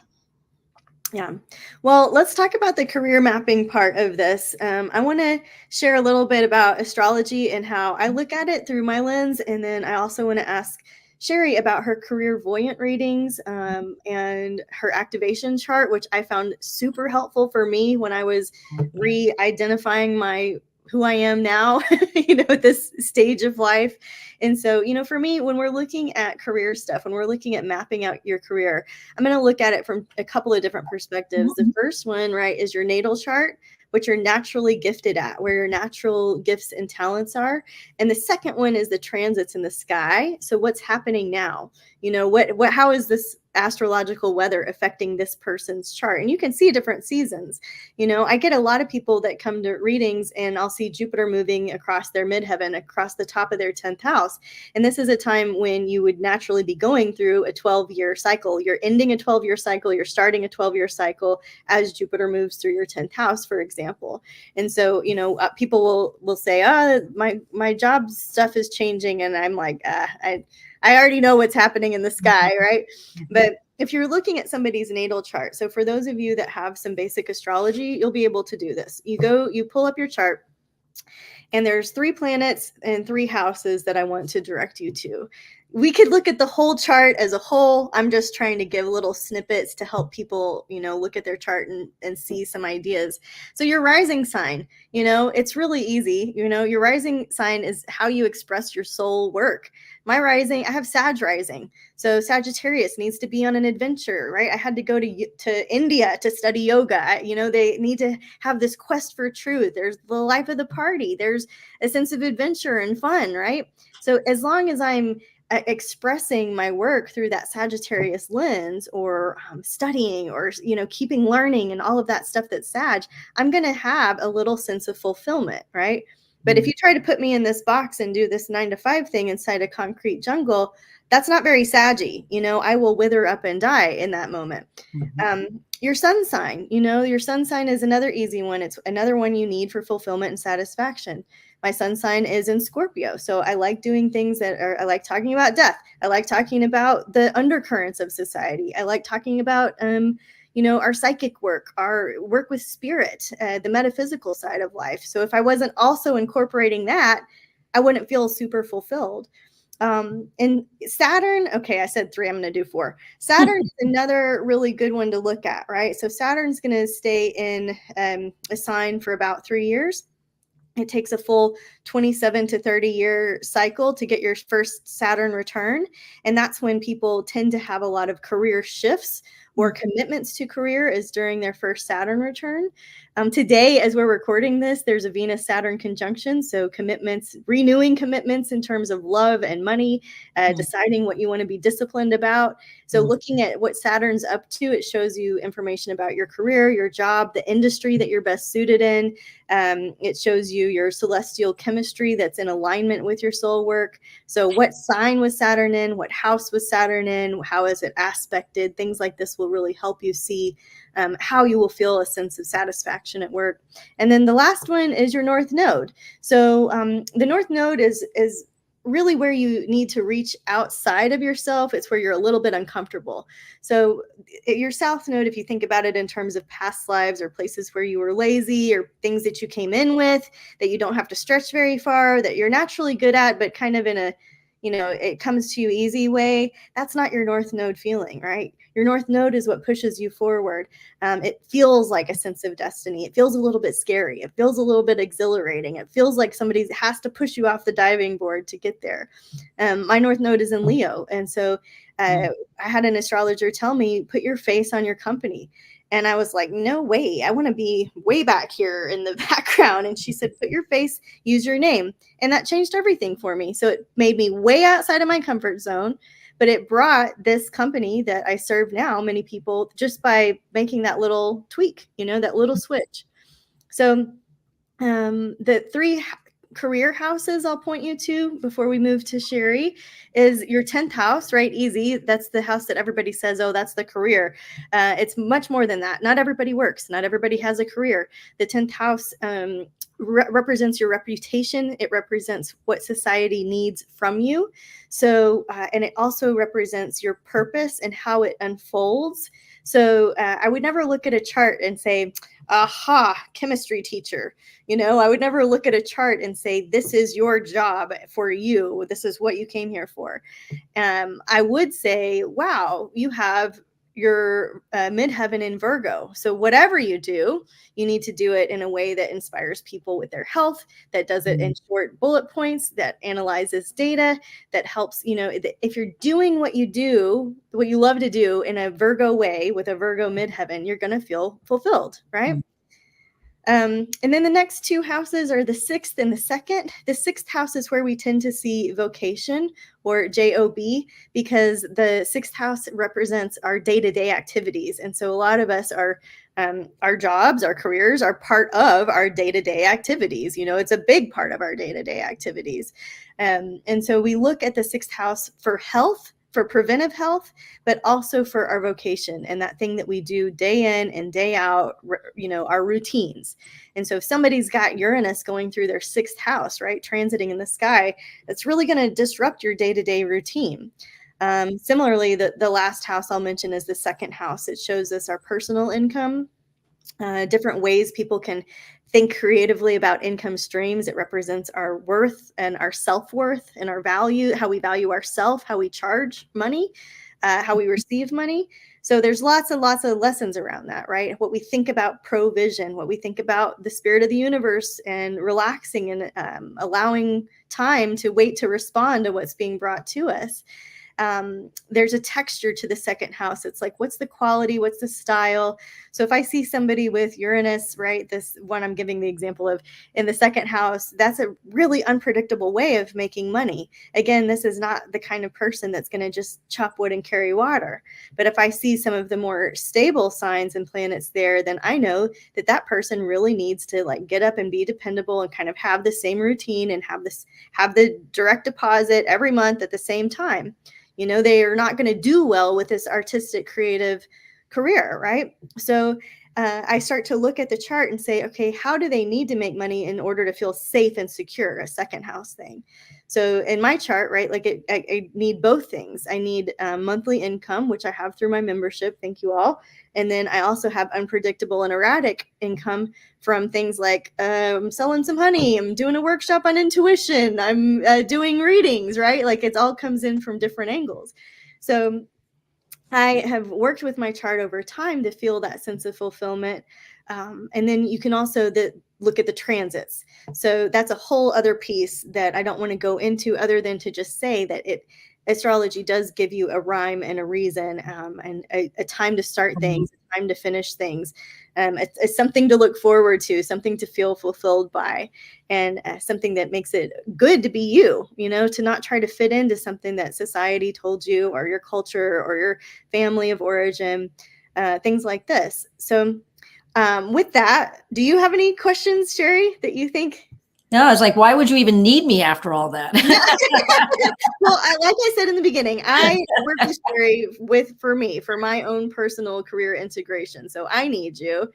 Well, let's talk about the career mapping part of this. I want to share a little bit about astrology and how I look at it through my lens. And then I also want to ask Sherry about her career voyant readings and her activation chart, which I found super helpful for me when I was re-identifying who I am now, at this stage of life. And so, for me, when we're looking at career stuff, when we're looking at mapping out your career, I'm going to look at it from a couple of different perspectives. The first one, right, is your natal chart, what you're naturally gifted at, where your natural gifts and talents are. And the second one is the transits in the sky. So what's happening now? How is this astrological weather affecting this person's chart? And you can see different seasons. I get a lot of people that come to readings and I'll see Jupiter moving across their midheaven, across the top of their 10th house. And this is a time when you would naturally be going through a 12-year cycle. You're ending a 12-year cycle. You're starting a 12-year cycle as Jupiter moves through your 10th house, for example. And so, people will say, my job stuff is changing. And I'm like, I already know what's happening in the sky, right? But if you're looking at somebody's natal chart, so for those of you that have some basic astrology, you'll be able to do this. You pull up your chart, and there's 3 planets and 3 houses that I want to direct you to. We could look at the whole chart as a whole. I'm just trying to give little snippets to help people, look at their chart and see some ideas. So your rising sign, it's really easy. Your rising sign is how you express your soul work. My rising, I have Sag rising. So Sagittarius needs to be on an adventure, right? I had to go to India to study yoga. They need to have this quest for truth. There's the life of the party. There's a sense of adventure and fun, right? So as long as I'm expressing my work through that Sagittarius lens, or studying, or keeping learning and all of that stuff that's Sag, I'm going to have a little sense of fulfillment, right? But if you try to put me in this box and do this 9-to-5 thing inside a concrete jungle, that's not very saggy. I will wither up and die in that moment. Your sun sign, your sun sign is another easy one. It's another one you need for fulfillment and satisfaction. My sun sign is in Scorpio. So I like doing things I like talking about death. I like talking about the undercurrents of society. I like talking about, our psychic work, our work with spirit, the metaphysical side of life. So if I wasn't also incorporating that, I wouldn't feel super fulfilled. And Saturn, okay, I said 3, I'm going to do 4. Saturn is another really good one to look at, right? So Saturn's going to stay in a sign for about 3 years. It takes a full 27 to 30 year cycle to get your first Saturn return. And that's when people tend to have a lot of career shifts or commitments to career is during their first Saturn return. Today, as we're recording this, there's a Venus-Saturn conjunction. So commitments, renewing commitments in terms of love and money, deciding what you want to be disciplined about. So looking at what Saturn's up to, it shows you information about your career, your job, the industry that you're best suited in. It shows you your celestial chemistry that's in alignment with your soul work. So what sign was Saturn in? What house was Saturn in? How is it aspected? Things like this will really help you see how you will feel a sense of satisfaction at work. And then the last one is your North Node. So the North Node is really where you need to reach outside of yourself. It's where you're a little bit uncomfortable. So your South Node, if you think about it in terms of past lives or places where you were lazy or things that you came in with that you don't have to stretch very far, that you're naturally good at, but kind of in a, it comes to you easy way, that's not your North Node feeling, right? Your North Node is what pushes you forward. It feels like a sense of destiny. It feels a little bit scary. It feels a little bit exhilarating. It feels like somebody has to push you off the diving board to get there. My North Node is in Leo. And so I had an astrologer tell me, put your face on your company. And I was like, no way, I want to be way back here in the background. And she said, put your face, use your name. And that changed everything for me. So it made me way outside of my comfort zone, but it brought this company that I serve now, many people, just by making that little tweak, that little switch. So the three career houses I'll point you to before we move to Sherry is your 10th house, right? Easy. That's the house that everybody says, oh, that's the career. It's much more than that. Not everybody works. Not everybody has a career. The 10th house represents your reputation. It represents what society needs from you. So, and it also represents your purpose and how it unfolds. So I would never look at a chart and say, aha, chemistry teacher. I would never look at a chart and say, this is your job for you. This is what you came here for. I would say, wow, you have your midheaven in Virgo. So whatever you do, you need to do it in a way that inspires people with their health, that does it in short bullet points, that analyzes data, that helps, if you're doing what you do, what you love to do in a Virgo way with a Virgo midheaven, you're going to feel fulfilled, right? And then the next two houses are the 6th and the 2nd. The 6th house is where we tend to see vocation or job, because the 6th house represents our day-to-day activities. And so a lot of us are, our jobs, our careers are part of our day-to-day activities. It's a big part of our day-to-day activities. And so we look at the 6th house for health, for preventive health, but also for our vocation and that thing that we do day in and day out, our routines. And so if somebody's got Uranus going through their 6th house, right, transiting in the sky, that's really going to disrupt your day-to-day routine. Similarly, the last house I'll mention is the 2nd house. It shows us our personal income, different ways people can think creatively about income streams. It represents our worth and our self-worth and our value, how we value ourselves, how we charge money, how we receive money. So there's lots and lots of lessons around that, right? What we think about provision, what we think about the spirit of the universe and relaxing and allowing time to wait to respond to what's being brought to us. There's a texture to the 2nd house. It's like, what's the quality? What's the style? So if I see somebody with Uranus, right, this one I'm giving the example of in the 2nd house, that's a really unpredictable way of making money. Again, this is not the kind of person that's going to just chop wood and carry water. But if I see some of the more stable signs and planets there, then I know that that person really needs to like get up and be dependable and kind of have the same routine and have the direct deposit every month at the same time. They are not going to do well with this artistic, creative career, right? So I start to look at the chart and say, okay, how do they need to make money in order to feel safe and secure? A 2nd house thing. So in my chart, right, like I need both things. I need monthly income, which I have through my membership. Thank you all. And then I also have unpredictable and erratic income from things like I'm selling some honey, I'm doing a workshop on intuition, I'm doing readings, right? Like it all comes in from different angles. So I have worked with my chart over time to feel that sense of fulfillment. And then you can also look at the transits. So that's a whole other piece that I don't want to go into, other than to just say that astrology does give you a rhyme and a reason, and a time to start things, a time to finish things. It's something to look forward to, something to feel fulfilled by, and something that makes it good to be you, to not try to fit into something that society told you, or your culture, or your family of origin, things like this. So with that, do you have any questions, Sherry, that you think? No, I was like, why would you even need me after all that? Well, like I said in the beginning, I work with Sherry for my own personal career integration. So I need you.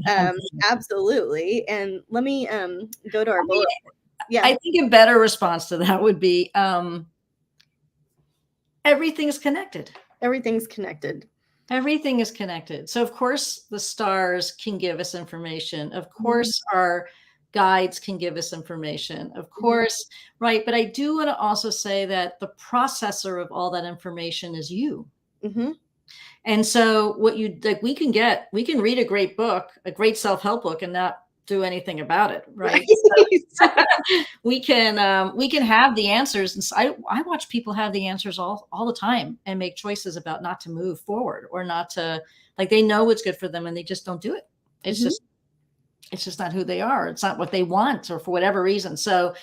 Absolutely. And let me go to our bullet. Yeah. I think a better response to that would be everything's connected. Everything's connected. Everything is connected. So of course the stars can give us information. Of course our guides can give us information. Of course, right? But I do want to also say that the processor of all that information is you. And so what we can read a great book, a great self-help book, and not do anything about it, right? So we can have the answers. And I watch people have the answers all the time and make choices about not to move forward, or not to, like, they know what's good for them and they just don't do it. It's just not who they are. It's not what they want, or for whatever reason. So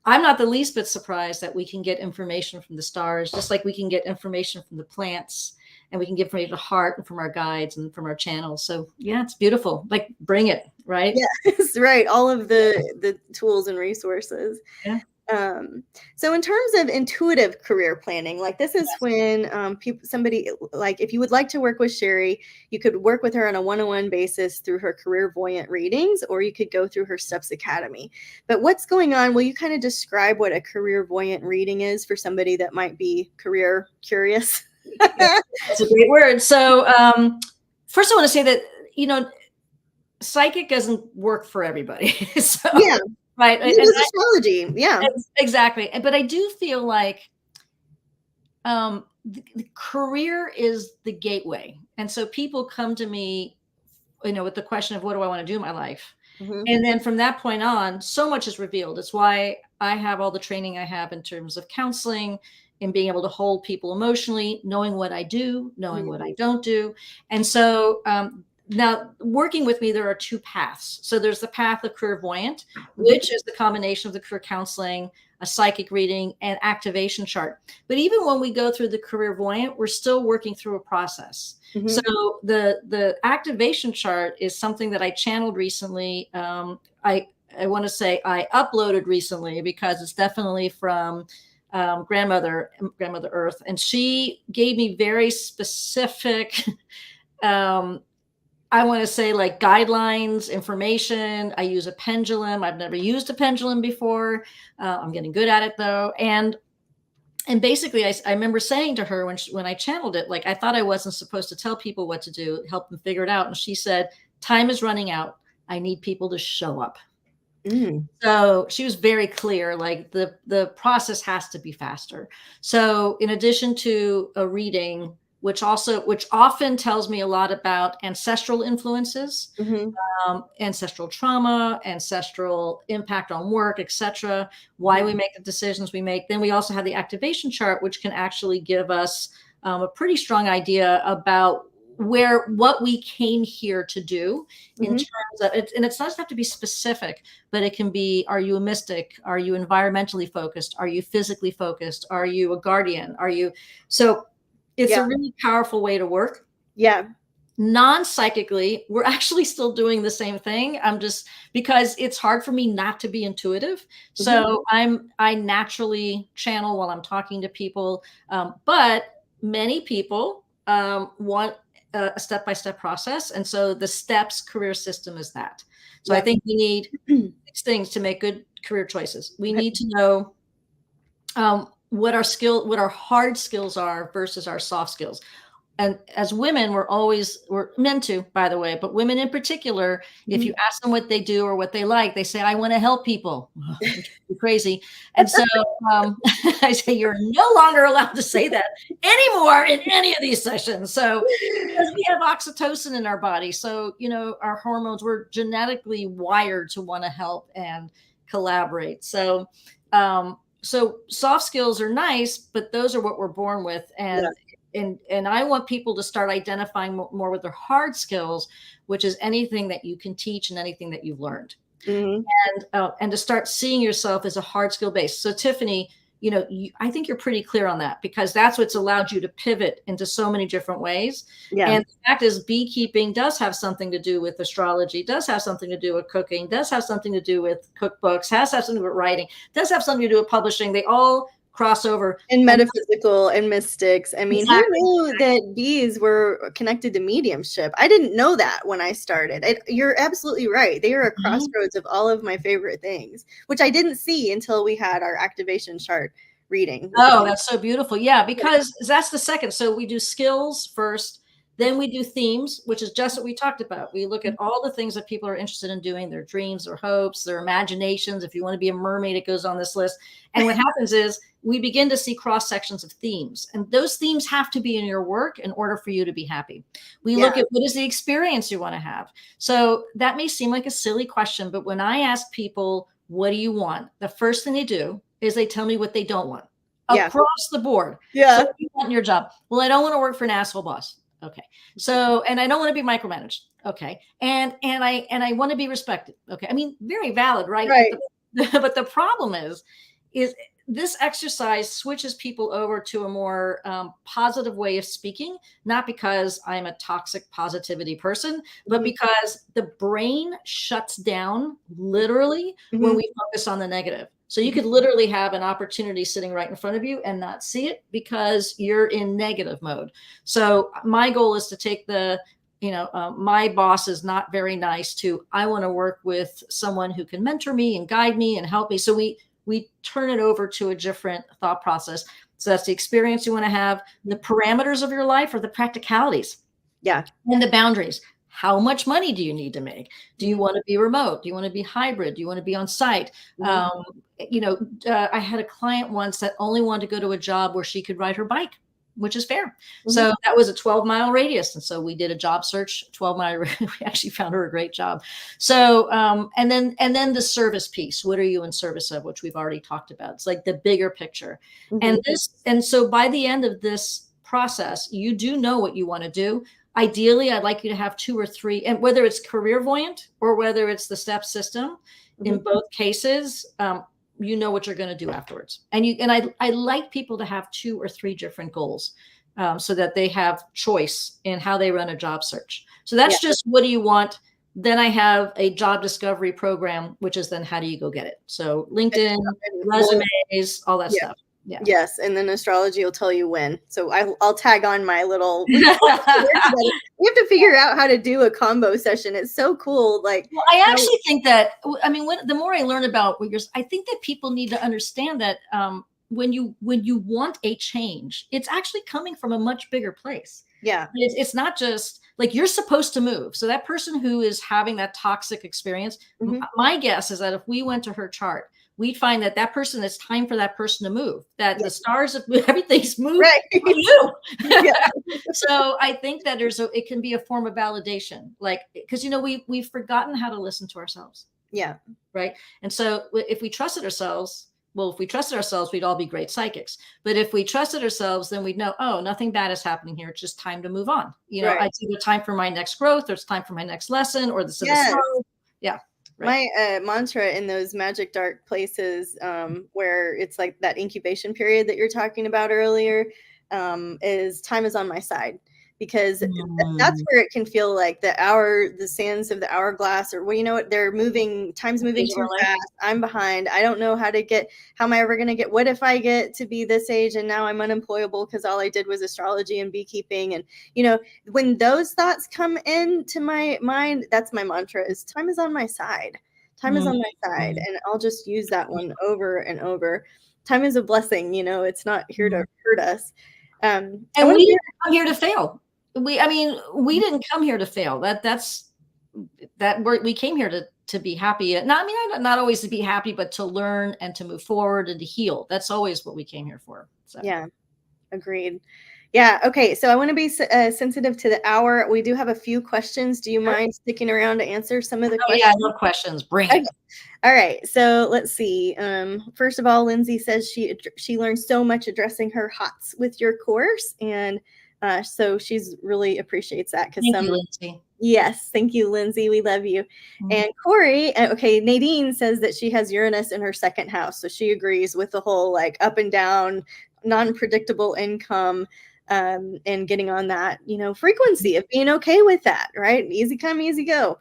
I'm not the least bit surprised that we can get information from the stars, just like we can get information from the plants, and we can get information from the heart and from our guides and from our channels. So yeah, it's beautiful. Like, bring it, right? Yes, right. All of the tools and resources. Yeah. So in terms of intuitive career planning, like, this is when somebody, like, if you would like to work with Sherry, you could work with her on a one-on-one basis through her Career Voyant readings, or you could go through her Steps Academy. But what's going on? Will you kind of describe what a Career Voyant reading is for somebody that might be career curious? That's a great word. So first I want to say that, psychic doesn't work for everybody. So, yeah. Right. And astrology. Yeah. Exactly. But I do feel like the career is the gateway. And so people come to me, with the question of, what do I want to do in my life? And then from that point on, so much is revealed. It's why I have all the training I have in terms of counseling and being able to hold people emotionally, knowing what I do, knowing what I don't do. And so now, working with me, there are two paths. So there's the path of Career Voyant, which is the combination of the career counseling, a psychic reading, and activation chart. But even when we go through the Career Voyant, we're still working through a process. So the activation chart is something that I channeled recently. I want to say I uploaded recently, because it's definitely from grandmother Earth, and she gave me very specific I want to say, like, guidelines, information. I use a pendulum. I've never used a pendulum before. I'm getting good at it, though. And basically, I remember saying to her when I channeled it, like, I thought I wasn't supposed to tell people what to do, help them figure it out. And she said, time is running out. I need people to show up. So she was very clear, like, the process has to be faster. So in addition to a reading, which often tells me a lot about ancestral influences, ancestral trauma, ancestral impact on work, etc., why we make the decisions we make. Then we also have the activation chart, which can actually give us a pretty strong idea about what we came here to do in terms of it. And it doesn't have to be specific, but it can be, are you a mystic? Are you environmentally focused? Are you physically focused? Are you a guardian? So it's a really powerful way to work. Yeah. Non-psychically, we're actually still doing the same thing. I'm just, because it's hard for me not to be intuitive. So I naturally channel while I'm talking to people. But many people want a step-by-step process. And so the STEPS career system is that. So I think we need 6 things to make good career choices. We need to know what our hard skills are versus our soft skills. and as women, we're men too, by the way, but women in particular, if you ask them what they do or what they like, they say, I want to help people, which is crazy. And so I say, you're no longer allowed to say that anymore in any of these sessions. So because we have oxytocin in our body. So, our hormones, we're genetically wired to want to help and collaborate. So, so soft skills are nice, but those are what we're born with. And I want people to start identifying more with their hard skills, which is anything that you can teach and anything that you've learned. And to start seeing yourself as a hard skill base. So Tiffany, I think you're pretty clear on that, because that's what's allowed you to pivot into so many different ways. And the fact is, beekeeping does have something to do with astrology, does have something to do with cooking, does have something to do with cookbooks, has something to do with writing, does have something to do with publishing. They all cross over. And metaphysical and mystics. I mean, who knew that bees were connected to mediumship? I didn't know that when I started. You're absolutely right. They are a crossroads of all of my favorite things, which I didn't see until we had our activation chart reading. Oh, that's so beautiful. Yeah, because that's the second. So we do skills first, then we do themes, which is just what we talked about. We look at all the things that people are interested in doing, their dreams, their hopes, their imaginations. If you want to be a mermaid, it goes on this list. And what happens is we begin to see cross sections of themes, and those themes have to be in your work in order for you to be happy. We look at what is the experience you want to have. So that may seem like a silly question, but when I ask people, what do you want? The first thing they do is they tell me what they don't want across the board. So what do you want in your job? Well, I don't want to work for an asshole boss. Okay. So, and I don't want to be micromanaged. Okay. And I want to be respected. Okay. I mean, very valid, right? But the problem is this exercise switches people over to a more positive way of speaking, not because I'm a toxic positivity person, but because the brain shuts down literally when we focus on the negative. So you could literally have an opportunity sitting right in front of you and not see it because you're in negative mode. So my goal is to take my boss is not very nice to, I want to work with someone who can mentor me and guide me and help me. So we turn it over to a different thought process. So that's the experience you want to have. The parameters of your life are the practicalities. And the boundaries. How much money do you need to make? Do you want to be remote? Do you want to be hybrid? Do you want to be on site? I had a client once that only wanted to go to a job where she could ride her bike, which is fair. So that was a 12-mile radius. And so we did a job search, 12-mile. We actually found her a great job. So, and then the service piece. What are you in service of? Which we've already talked about. It's like the bigger picture. And so by the end of this process, you do know what you want to do. Ideally, I'd like you to have 2 or 3, and whether it's career voyant or whether it's the step system, in both cases, you know what you're going to do afterwards. And I like people to have 2 or 3 different goals, so that they have choice in how they run a job search. So that's just, what do you want? Then I have a job discovery program, which is then how do you go get it? So LinkedIn, resumes, all that stuff. Yes, and then astrology will tell you when. So I'll tag on my little. We have to figure out how to do a combo session. It's so cool. Like, well, I actually think that, I mean, the more I learn about what I think that people need to understand that when you want a change, it's actually coming from a much bigger place. It's not just like you're supposed to move. So that person who is having that toxic experience, my guess is that if we went to her chart, we'd find that person, it's time for that person to move, that the stars of everything's moved for you. So I think that it can be a form of validation, like, because, we've forgotten how to listen to ourselves. Right. And so if we trusted ourselves, we'd all be great psychics. But if we trusted ourselves, then we'd know, oh, nothing bad is happening here. It's just time to move on. It's either time for my next growth, or it's time for my next lesson, or this is the start. Right. My mantra in those magic dark places, where it's like that incubation period that you're talking about earlier, is time is on my side, because that's where it can feel like the sands of the hourglass, or they're moving, time's moving too fast. I'm behind. I don't know how am I ever going to get, what if I get to be this age and now I'm unemployable because all I did was astrology and beekeeping. And, when those thoughts come into my mind, that's my mantra, is time is on my side. Time is on my side. And I'll just use that one over and over. Time is a blessing. It's not here to hurt us. And we didn't come here to fail. I mean, we didn't come here to fail. We came here to be happy. Not, I mean, not always to be happy, but to learn and to move forward and to heal. That's always what we came here for. So. Yeah, agreed. Yeah. Okay. So I want to be sensitive to the hour. We do have a few questions. Do you mind sticking around to answer some of the questions? Yeah, I love questions. Bring it. All right. So let's see. First of all, Lindsay says she learned so much addressing her hots with your course, and so she's really appreciates that because Thank you, Lindsay. Yes, thank you, Lindsay. We love you. Mm-hmm. And Corey, okay, Nadine says that she has Uranus in her second house, so she agrees with the whole like up and down, non-predictable income. And getting on that, frequency of being okay with that, right? Easy come, easy go.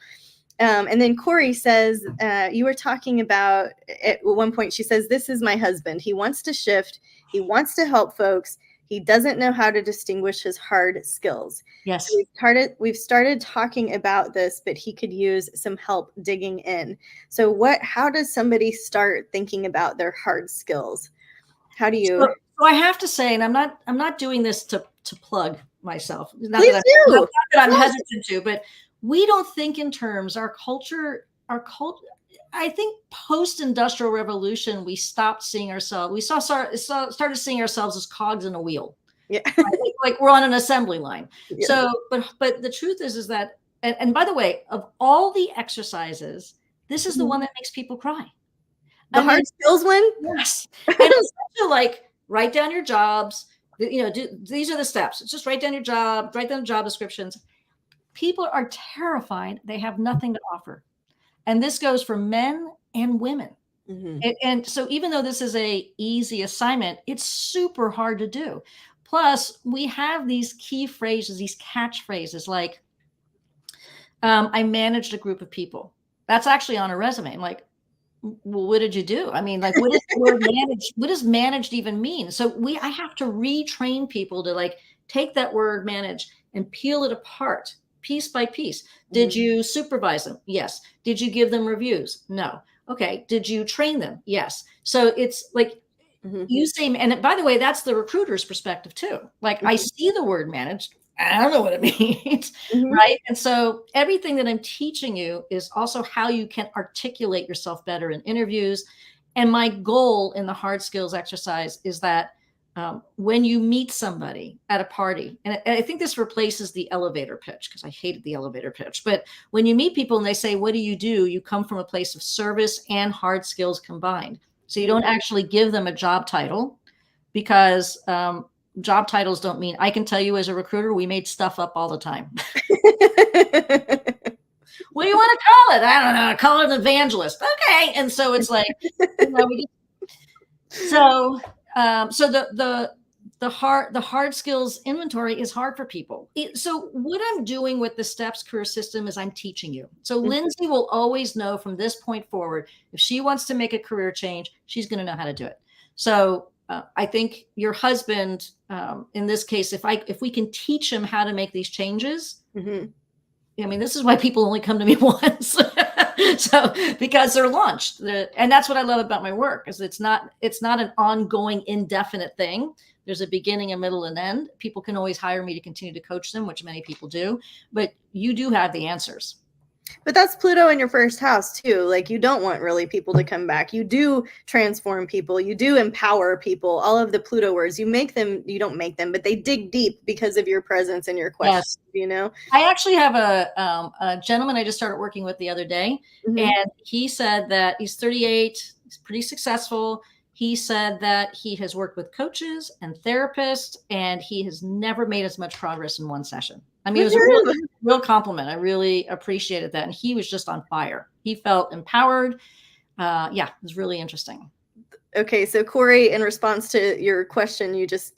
And then Corey says, you were talking about at one point, she says, this is my husband. He wants to shift. He wants to help folks. He doesn't know how to distinguish his hard skills. Yes. So we've started talking about this, but he could use some help digging in. So how does somebody start thinking about their hard skills? How do you? So I have to say, and I'm not doing this to plug myself. Please do. Not that I'm hesitant to, but we don't think in terms, our culture, I think post-industrial revolution, we stopped seeing ourselves. We started seeing ourselves as cogs in a wheel. Yeah. like we're on an assembly line. Yeah. So, but the truth is that, and by the way, of all the exercises, this is the one that makes people cry. The hard skills one? Yes. And it's like, write down your jobs, these are the steps. Just write down your job, write down job descriptions. People are terrified. They have nothing to offer. And this goes for men and women. Mm-hmm. And so even though this is a easy assignment, it's super hard to do. Plus, we have these key phrases, these catchphrases like, I managed a group of people. That's actually on a resume. I'm like, well, what did you do? I mean, like, what does the word managed? What does managed even mean? So I have to retrain people to like take that word manage and peel it apart piece by piece. Did you supervise them? Yes. Did you give them reviews? No. Okay. Did you train them? Yes. So it's like you say, and by the way, that's the recruiter's perspective too. Like I see the word managed. I don't know what it means, right? And so everything that I'm teaching you is also how you can articulate yourself better in interviews. And my goal in the hard skills exercise is that when you meet somebody at a party, and I think this replaces the elevator pitch because I hated the elevator pitch, but when you meet people and they say, what do? You come from a place of service and hard skills combined. So you don't actually give them a job title because job titles don't mean. I can tell you as a recruiter, we made stuff up all the time. What do you want to call it? I don't know. Call it an evangelist. Okay. And so it's like, so the hard skills inventory is hard for people. So what I'm doing with the STEPS career system is I'm teaching you. So Lindsay will always know from this point forward, if she wants to make a career change, she's going to know how to do it. So I think your husband, in this case, if we can teach him how to make these changes, I mean, this is why people only come to me once. So because they're launched, and that's what I love about my work is it's not an ongoing indefinite thing. There's a beginning, a middle, and end. People can always hire me to continue to coach them, which many people do, but you do have the answers. But that's Pluto in your first house too. Like you don't want really people to come back. You do transform people. You do empower people. All of the Pluto words, you don't make them, but they dig deep because of your presence and your questions, yes. I actually have a gentleman I just started working with the other day, and he said that he's 38, he's pretty successful. He said that he has worked with coaches and therapists, and he has never made as much progress in one session. I mean, it was a real compliment. I really appreciated that. And he was just on fire. He felt empowered. It was really interesting. Okay. So Corey, in response to your question, you just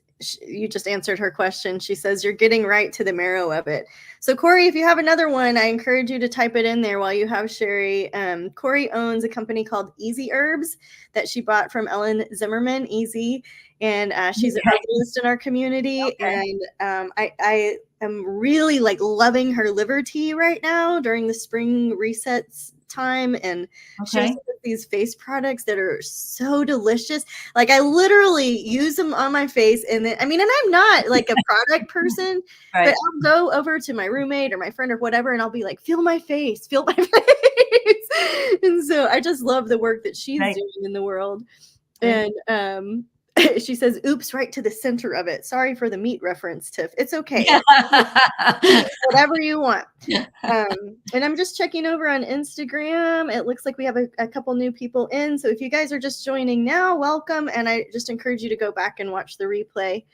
answered her question. She says, you're getting right to the marrow of it. So Corey, if you have another one, I encourage you to type it in there while you have Sherry. Corey owns a company called Easy Herbs that she bought from Ellen Zimmerman, Easy. And she's a herbalist in our community. Okay. And I'm really like loving her liver tea right now during the spring resets time, and she Okay. has these face products that are so delicious. Like, I literally use them on my face, and then, I mean, and I'm not like a product person, but Right. I'll go over to my roommate or my friend or whatever, and I'll be like, feel my face, feel my face. And so I just love the work that she's Right. doing in the world. Right. And she says, oops, right to the center of it. Sorry for the meat reference, Tiff. It's okay. Whatever you want. And I'm just checking over on Instagram. It looks like we have a couple new people in. So if you guys are just joining now, welcome. And I just encourage you to go back and watch the replay.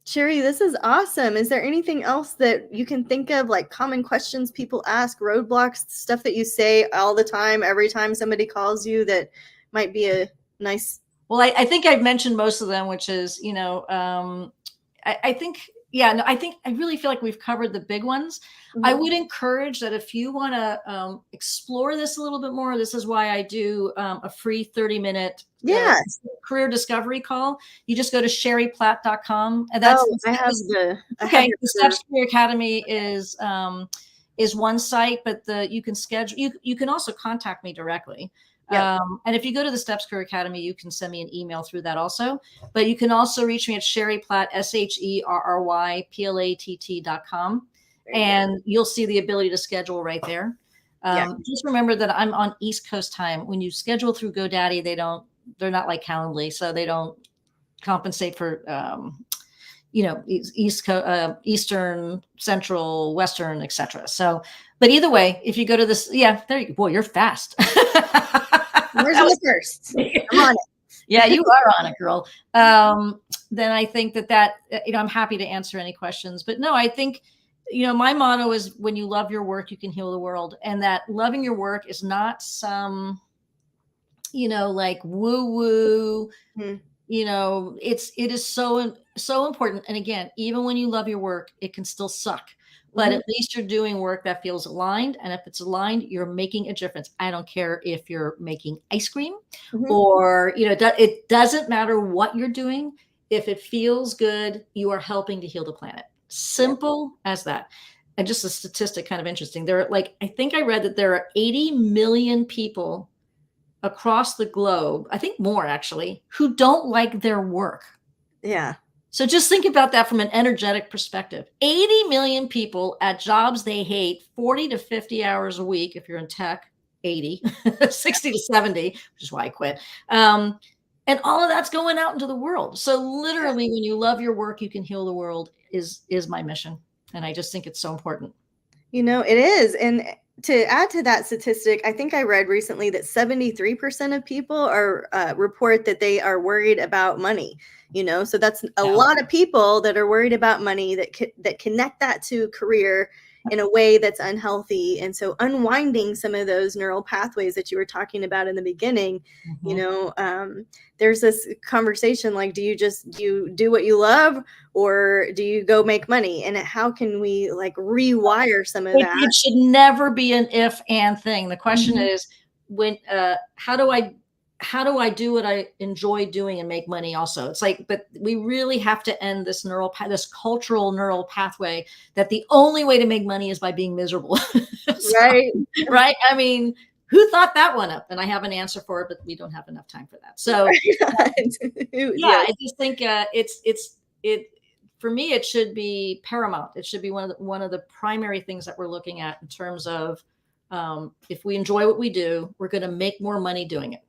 Sherry, this is awesome. Is there anything else that you can think of, like common questions people ask, roadblocks, stuff that you say all the time, every time somebody calls you, that might be a nice... Well, I think I've mentioned most of them, which is, I think, yeah, no, I really feel like we've covered the big ones. Mm-hmm. I would encourage that if you want to explore this a little bit more, this is why I do a free 30-minute career discovery call. You just go to sherryplatt.com. And that's the Steps Career Academy is one site, but you can schedule, you can also contact me directly. Yep. And if you go to the Steps Career Academy, you can send me an email through that also. But you can also reach me at Sherry Platt, SherryPlatt.com. And you'll see the ability to schedule right there. Just remember that I'm on East Coast time. When you schedule through GoDaddy, they're not like Calendly, so they don't compensate for East Coast, Eastern, Central, Western, etc. So, but either way, if you go to this, there you go. Boy, you're fast. Where's the first? I'm on it. Yeah, you are on it, girl. Then I think that I'm happy to answer any questions. But no, I think, my motto is, when you love your work, you can heal the world. And that loving your work is not some, like woo-woo. It is so important. And again, even when you love your work, it can still suck. But at least you're doing work that feels aligned. And if it's aligned, you're making a difference. I don't care if you're making ice cream or, it doesn't matter what you're doing. If it feels good, you are helping to heal the planet. Simple as that. And just a statistic, kind of interesting. I think I read that there are 80 million people across the globe, I think more actually, who don't like their work. Yeah. So just think about that from an energetic perspective. 80 million people at jobs they hate, 40 to 50 hours a week. If you're in tech, 80, 60 to 70, which is why I quit. And all of that's going out into the world. So literally, when you love your work, you can heal the world is my mission. And I just think it's so important. It is. And to add to that statistic, I think I read recently that 73% of people are report that they are worried about money. So that's a lot of people that are worried about money, that connect that to career in a way that's unhealthy. And so unwinding some of those neural pathways that you were talking about in the beginning, there's this conversation like, do you do what you love, or do you go make money? And how can we like rewire some of that? It should never be an if and thing. The question is, how do I do what I enjoy doing and make money also? It's like, but we really have to end this this cultural neural pathway that the only way to make money is by being miserable. Right. Right. I mean, who thought that one up? And I have an answer for it, but we don't have enough time for that. So I just think for me, it should be paramount. It should be one of the primary things that we're looking at in terms of if we enjoy what we do, we're going to make more money doing it.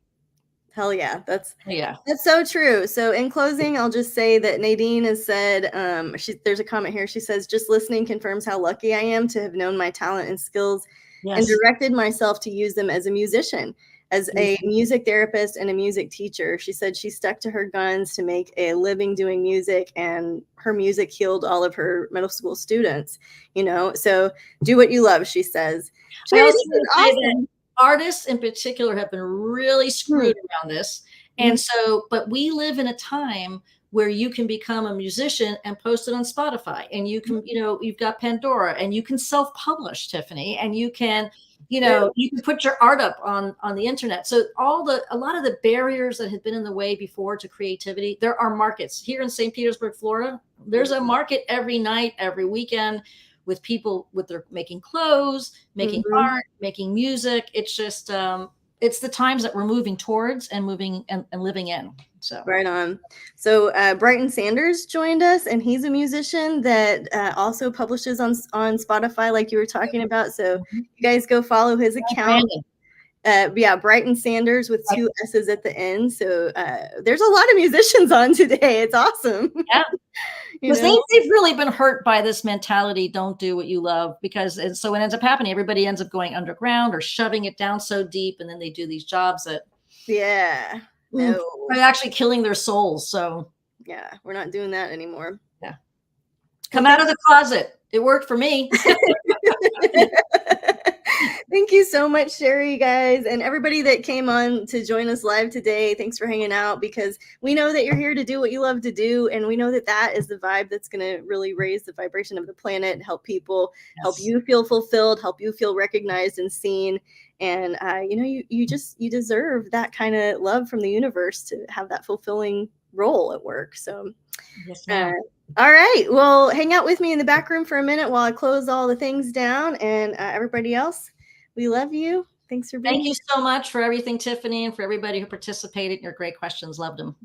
Hell yeah. That's so true. So in closing, I'll just say that Nadine has said, there's a comment here. She says, just listening confirms how lucky I am to have known my talent and skills and directed myself to use them as a musician, as a music therapist and a music teacher. She said she stuck to her guns to make a living doing music, and her music healed all of her middle school students, so do what you love, she says. Awesome. Artists in particular have been really screwed around this. And so, but we live in a time where you can become a musician and post it on Spotify, and you can, you've got Pandora, and you can self-publish, Tiffany, and you can, you can put your art up on the internet. So a lot of the barriers that had been in the way before to creativity, there are markets here in St. Petersburg, Florida. There's a market every night, every weekend, with people with their making clothes, making Mhm. art, making music. It's just it's the times that we're moving towards and moving and living in. So Right on. So Brighton Sanders joined us, and he's a musician that also publishes on Spotify, like you were talking about. So Mhm. you guys go follow his account. Brandon. Yeah, Brighton Sanders with two S's at the end. So there's a lot of musicians on today. It's awesome. Yeah. You Because know? they've really been hurt by this mentality, don't do what you love. Because and so what ends up happening, everybody ends up going underground or shoving it down so deep, and then they do these jobs that Yeah. are No. actually killing their souls. So Yeah, we're not doing that anymore. yeah, Well, come out of the closet. It worked for me. thank you so much, Sherry, guys, and everybody that came on to join us live today. Thanks for hanging out, because we know that you're here to do what you love to do, and we know that that is the vibe that's going to really raise the vibration of the planet, help people, help Yes. you feel fulfilled, help you feel recognized and seen. And you deserve that kind of love from the universe to have that fulfilling role at work. So Yes, uh, ma'am. all right. Well, hang out with me in the back room for a minute while I close all the things down. And everybody else, we love you. Thanks for being Thank here. you so much for everything, Tiffany, and for everybody who participated in your great questions. Loved them.